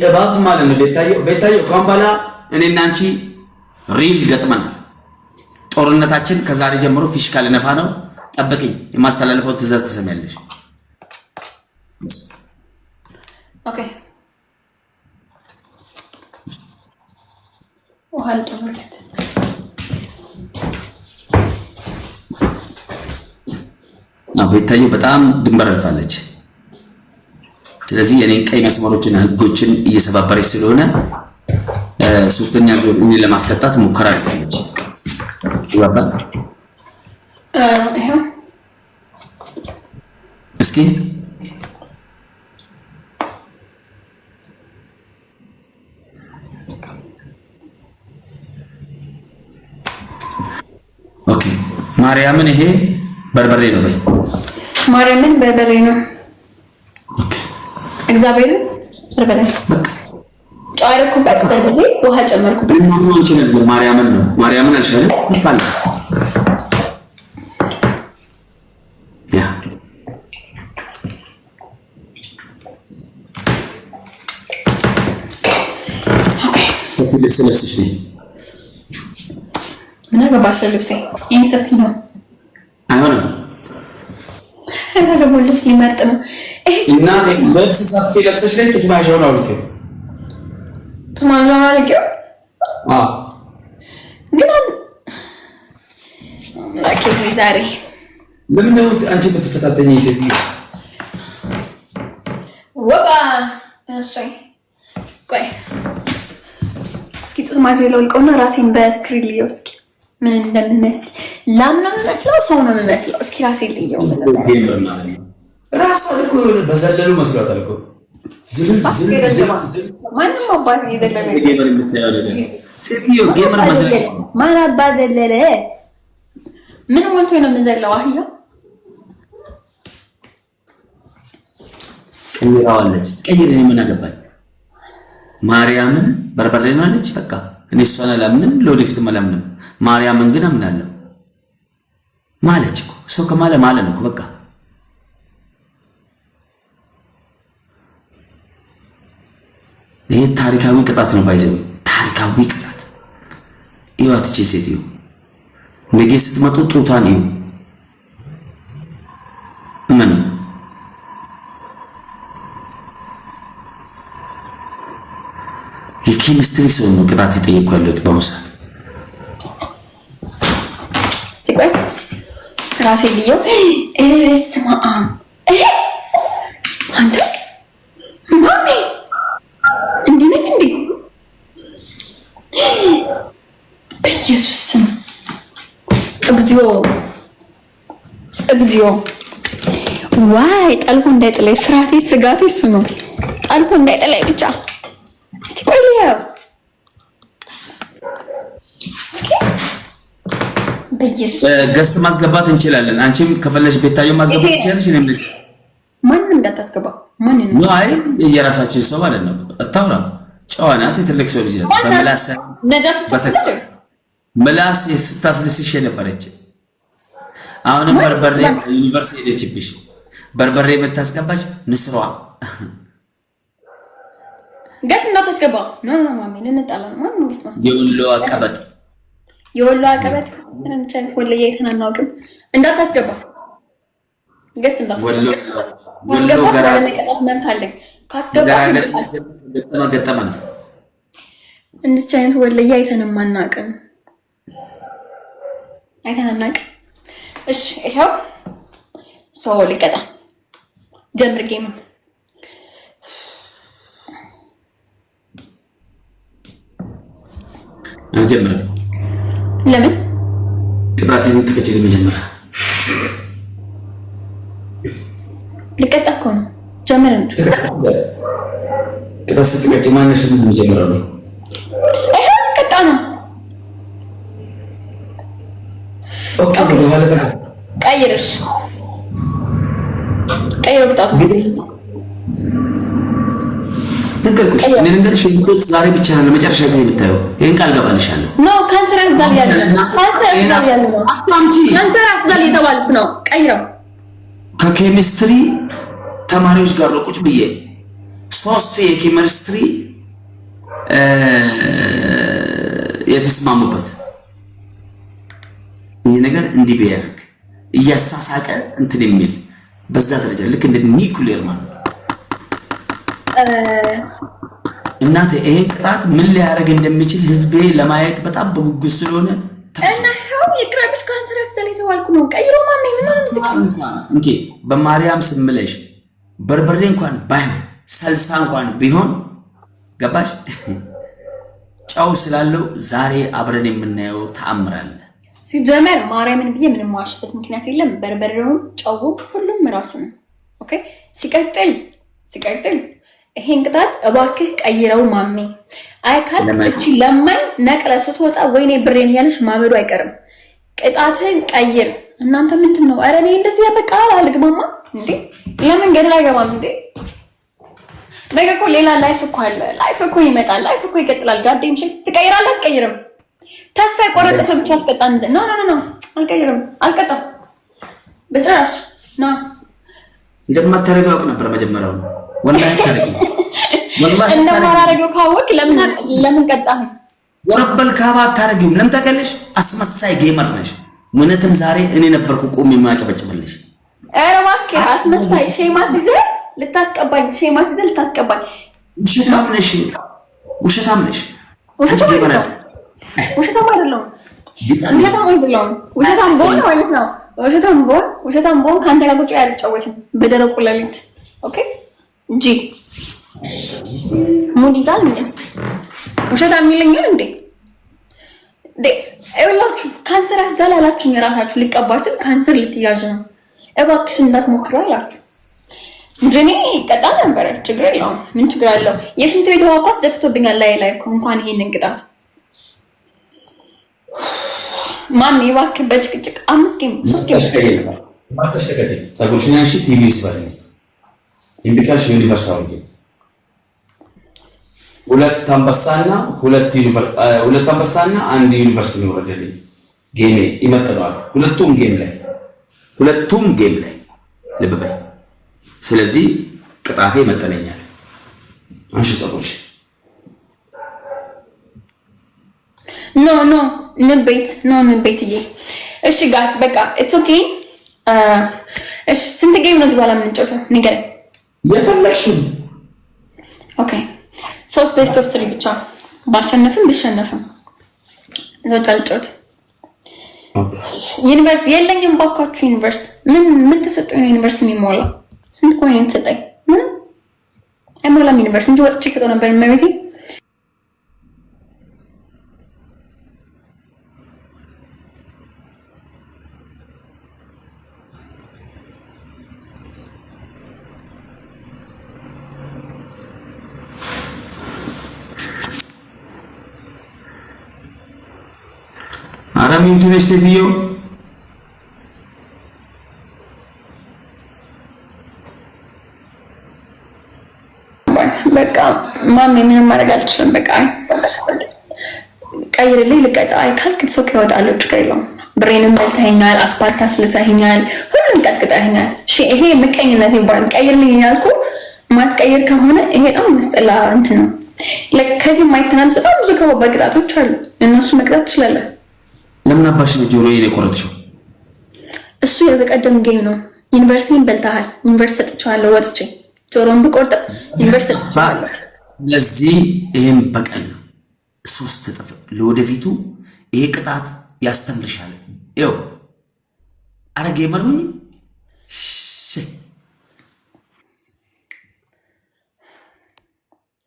እባብ ማለት ነው ቤታዮ ካምባላ እኔና አንቺ ሪል ገጥመናል ጦርነታችን ከዛሬ ጀምሮ ፊሽካ ልነፋ ነው ጠብቂኝ የማስተላለፈው ትዕዛዝ ትሰሚያለሽ ኦኬ ውሃ ልጨምርለት። ቤታዮ በጣም ድንበር አልፋለች። ስለዚህ የኔን ቀይ መስመሮችና ህጎችን እየሰባበረች ስለሆነ ሶስተኛ ዙር እኔን ለማስቀጣት ሙከራ አድርጋለች። ይባባል እስኪ ኦኬ ማርያምን ይሄ በርበሬ ነው በይ። ማርያምን በርበሬ ነው። እግዚአብሔርን በርበሬ ጫረኩበት፣ በርበሬ ውሃ ጨመርኩበት። ምን እንችላለን? ማርያምን ነው ማርያምን አልሻለም ይባል ያ ኦኬ ልብስ ለብስሽ ነው። ምን አገባሽ ልብሴ? ይሄን ሰፊ ነው አይሆንም። እና ደግሞ ልብስ ሊመርጥ ነው እና ልብስ ሰፊ ለብሰሽ ላይ ትማሻው ነው ልክ ትማሻው ነው ልክ ግን ላኪ ዛሬ ለምን ነው አንቺ የምትፈታተኝ? ይዘት ወባ እሺ ቆይ እስኪ ጡት ማጅለው ልቀውና ራሴን በስክሪን ልየው እስኪ ምን እንደምመስል። ላም ነው የምመስለው? ሰው ነው የምመስለው? እስኪ ራሴን ልየው። ራሷ እኮ በዘለሉ መስሏታል እኮ ማንም አባት የዘለለ ሴትዮ ጌመር መስሏት። ማን አባ ዘለለ? ምን ወንቶ ነው የምዘለው? አህያ ቀይራዋለች። ቀይር እኔ ምን አገባኝ? ማርያምን በርበሬ ነው አለች። በቃ እኔ እሷን አላምንም፣ ለወደፊትም አላምንም። ማርያምን ግን አምናለሁ ማለች እኮ። ሰው ከማለ ማለ ነው እኮ በቃ። ይሄ ታሪካዊ ቅጣት ነው። ባይዘው ታሪካዊ ቅጣት። ይዋት እቺ ሴትዮ ነገ ስትመጡ ጡቷን እዩ። ምን የኬሚስትሪ ሰው ነው ቅጣት የጠየቁ ያሉት በመውሰድ። እስቲ ቆይ ራሴ ልየው። እስማ አንተ ማሚ እንዴ ነኝ እንዴ? በኢየሱስ ስም እግዚኦ እግዚኦ። ዋይ ጠልቆ እንዳይጥለኝ ፍራቴ ስጋቴ እሱ ነው። ጠልቆ እንዳይጥለኝ ብቻ። እስቲ ቆይ ልየው እስኪ። በኢየሱስ ገስት ማስገባት እንችላለን። አንቺም ከፈለሽ ቤታዮ ማስገባት ትችላለሽ። እኔም ልጅ ማንንም እንዳታስገባ። ማንንም ነው። አይ የራሳችን ሰው ማለት ነው። አታውራ። ጨዋ ናት። የትልቅ ሰው ልጅ ናት። በምላስ ምላስ ስታስልስሽ የነበረች አሁንም በርበሬ ዩኒቨርሲቲ ሄደችብሽ። በርበሬ የምታስገባች ንስሯ ገስት እንዳታስገባ። ኖ ኖ ማሚ ልንጣላ ነው። ማን መንግስት ማስገባ? የወሎ አቀበጥ እንቻል ወለየ የተናናውቅም እንዳታስገባ። ገስት እንዳታስገባ። ወሎ ጋር ለመቀጣት መብት አለኝ። ካስገባ ገጠመ ነው። እንደዚህ አይነት ወለየ አይተንማናቅም አይተናናቅም። እሺ ይሄው ሰው ልቀጣ ጀምር ጌም አልጀምርም። ለምን ቅጣቴን ተከትል መጀመሪያ ልቀጣ እኮ ነው። ጀምር እንጂ ቅጣት ስትቀጭ ማነሽ ምን የሚጀምረው ነው? ይሄው ልቀጣ ነው። ኦኬ ማለት ነው። ቀይርሽ ቀይሮ ቅጣቱ ነገርኩሽ። እኔ ነገርሽ ይቆጥ ዛሬ ብቻ ነው ለመጨረሻ ጊዜ የምታየው። ይሄን ቃል ገባልሻለሁ። ኖ ካንሰር አስዛል ያለ ነው። ካንሰር አስዛል ያለ ነው። አጣምጪ ካንሰር አስዛል የተባልኩ ነው። ቀይረው ከኬሚስትሪ ተማሪዎች ጋር ቁጭ ብዬ 3 የኬሚስትሪ የተስማሙበት ይሄ ነገር እንዲህ ቢያደርግ እያሳሳቀ እንትን የሚል በዛ ደረጃ ልክ እንደ ኒኩሌር ማለት እናቴ ይሄን ቅጣት ምን ሊያደርግ እንደሚችል ህዝቤ ለማየት በጣም በጉጉት ስለሆነ እና ይኸው የቅራብሽ ካንሰር ያሰለ የተባልኩ ነው። ቀይሮ ማሜ ምን አንስኪ እንዴ በማርያም ስምለሽ በርበሬ እንኳን ባይሆን ሰልሳ እንኳን ቢሆን ገባሽ ጫው ስላለው ዛሬ አብረን የምናየው ተአምር አለ። ሲጀመር ማርያምን ብዬ ምንም ማሽበት ምክንያት የለም። በርበሬውም ጫው ሁሉም ራሱ ነው። ኦኬ ሲቀጥል ይሄን ቅጣት እባክህ ቀይረው ማሜ። አይካል እቺ ለማኝ ነቅለ ስትወጣ ወይኔ ብሬን ያለሽ ማበዱ አይቀርም። ቅጣትን ቀይር። እናንተ ምንድነው? አረ እኔ እንደዚህ ያበቃል አልግማማ እንዴ ለምን ገደል አይገባም እንዴ? ነገ እኮ ሌላ ላይፍ እኮ አለ። ላይፍ እኮ ይመጣል። ላይፍ እኮ ይቀጥላል። ጋዴም ሺት ትቀይራለህ አትቀይርም? ተስፋ የቆረጠ ሰው ብቻ አትቀጣም። ኖ አልቀይርም፣ አልቀጣም በጭራሽ ኖ። እንደማታረገው አውቅ ነበር መጀመሪያው ነው ወላሂ ታረገው እንደማላረገው ካወቅ ለምን ቀጣህ? ወረበል ካባ ታረገው ለምን ታቀለሽ? አስመሳይ ጌመር ነሽ። ምንተም ዛሬ እኔ ነበርኩ ቆሜ ማጨበጭብልሽ። ኧረ እባክህ አስመሳይ ሼማ ሲዘህ ልታስቀባኝ ውሸታም ነሽ። ውሸታም አይደለም። ውሸታም ቦን ካንተ ጋር ቁጭ ያልጫወትም በደረቁ ሌሊት ኦኬ ጂ ሙዲታል እንዴ ውሸታም ይለኛል እንዴ እላችሁ ካንሰር አዛላላችሁ የራሳችሁ ሊቀባር ስል ካንሰር ልትያዥ ነው እባክሽ እንዳትሞክሩ አላችሁ። ጀኔ ቀጣ ነበር ችግር የለውም። ምን ችግር አለው? የሽንት ቤት ውሃ ኳስ ደፍቶብኛል ላይ እንኳን ይሄንን ቅጣት ማሚ እባክህ በጭቅጭቅ 5 ጌም 3 ጌም ማከሰከቲ ሳጎሽናሽ ቲቪ ይስባልኝ ኢምቢካሽ ዩኒቨርሳል ጌም ሁለት አንበሳና አንድ ዩኒቨርሲቲ ነው ወደልኝ ጌም ይመጥላል። ሁለቱም ጌም ላይ ልብ በይ። ስለዚህ ቅጣቴ መጠነኛል። አንቺ ጸጉርሽ ኖ ንቤትዬ እሺ ጋስ በቃ ኢትስ ኦኬ። እሺ ስንት ጌም ነው በኋላ የምንጫወተው ንገረኝ። የፈለግሽው ኦኬ 3 ቤስት ኦፍ 3 ብቻ ባሸነፍም ብሸነፍም እዛው ጫልጫውት ዩኒቨርሲቲ የለኝም ባካችሁ። ዩኒቨርሲቲ ምን ተሰጠኝ? ዩኒቨርሲቲ የሚሞላ ስንት ኮይን ተሰጠኝ? ምን አይሞላም ዩኒቨርሲቲ እንጂ ወጥቼ ሰጠው ነበር መቤቴ። አራም ኢንተርኔት ሴትዮ በቃ ማሜ ምንም ማድረግ አልችልም። በቃ ቀይርልኝ ልቀጣ አይካልክ ተሶክ ይወጣል። ችግር የለውም። ብሬንም በልተኸኛል፣ አስፓልት አስልሰኸኛል፣ ሁሉም ቀጥቅጠኸኛል። እሺ ይሄ ምቀኝነት ይባላል። ቀይርልኝ ያልኩ ማትቀይር ከሆነ ይሄ በጣም መስጠላ እንትን ነው። ከዚህ ማይተናነስ በጣም ብዙ ከባድ ቅጣቶች አሉ። እነሱ መቅጣት ትችላለህ። ለምን አባሽ ነው ጆሮዬን የቆረጥሽው? እሱ የበቀደም ጌም ነው። ዩኒቨርሲቲን በልተሃል። ዩኒቨርሲቲ ሰጥቻለሁ ወጥቼ ጆሮን ብቆርጥ ዩኒቨርሲቲ ሰጥቻለሁ። ለዚህ ይሄን በቀል ነው 3 እጥፍ ለወደፊቱ ይሄ ቅጣት ያስተምርሻል። ይኸው አረጌ መልሁኝ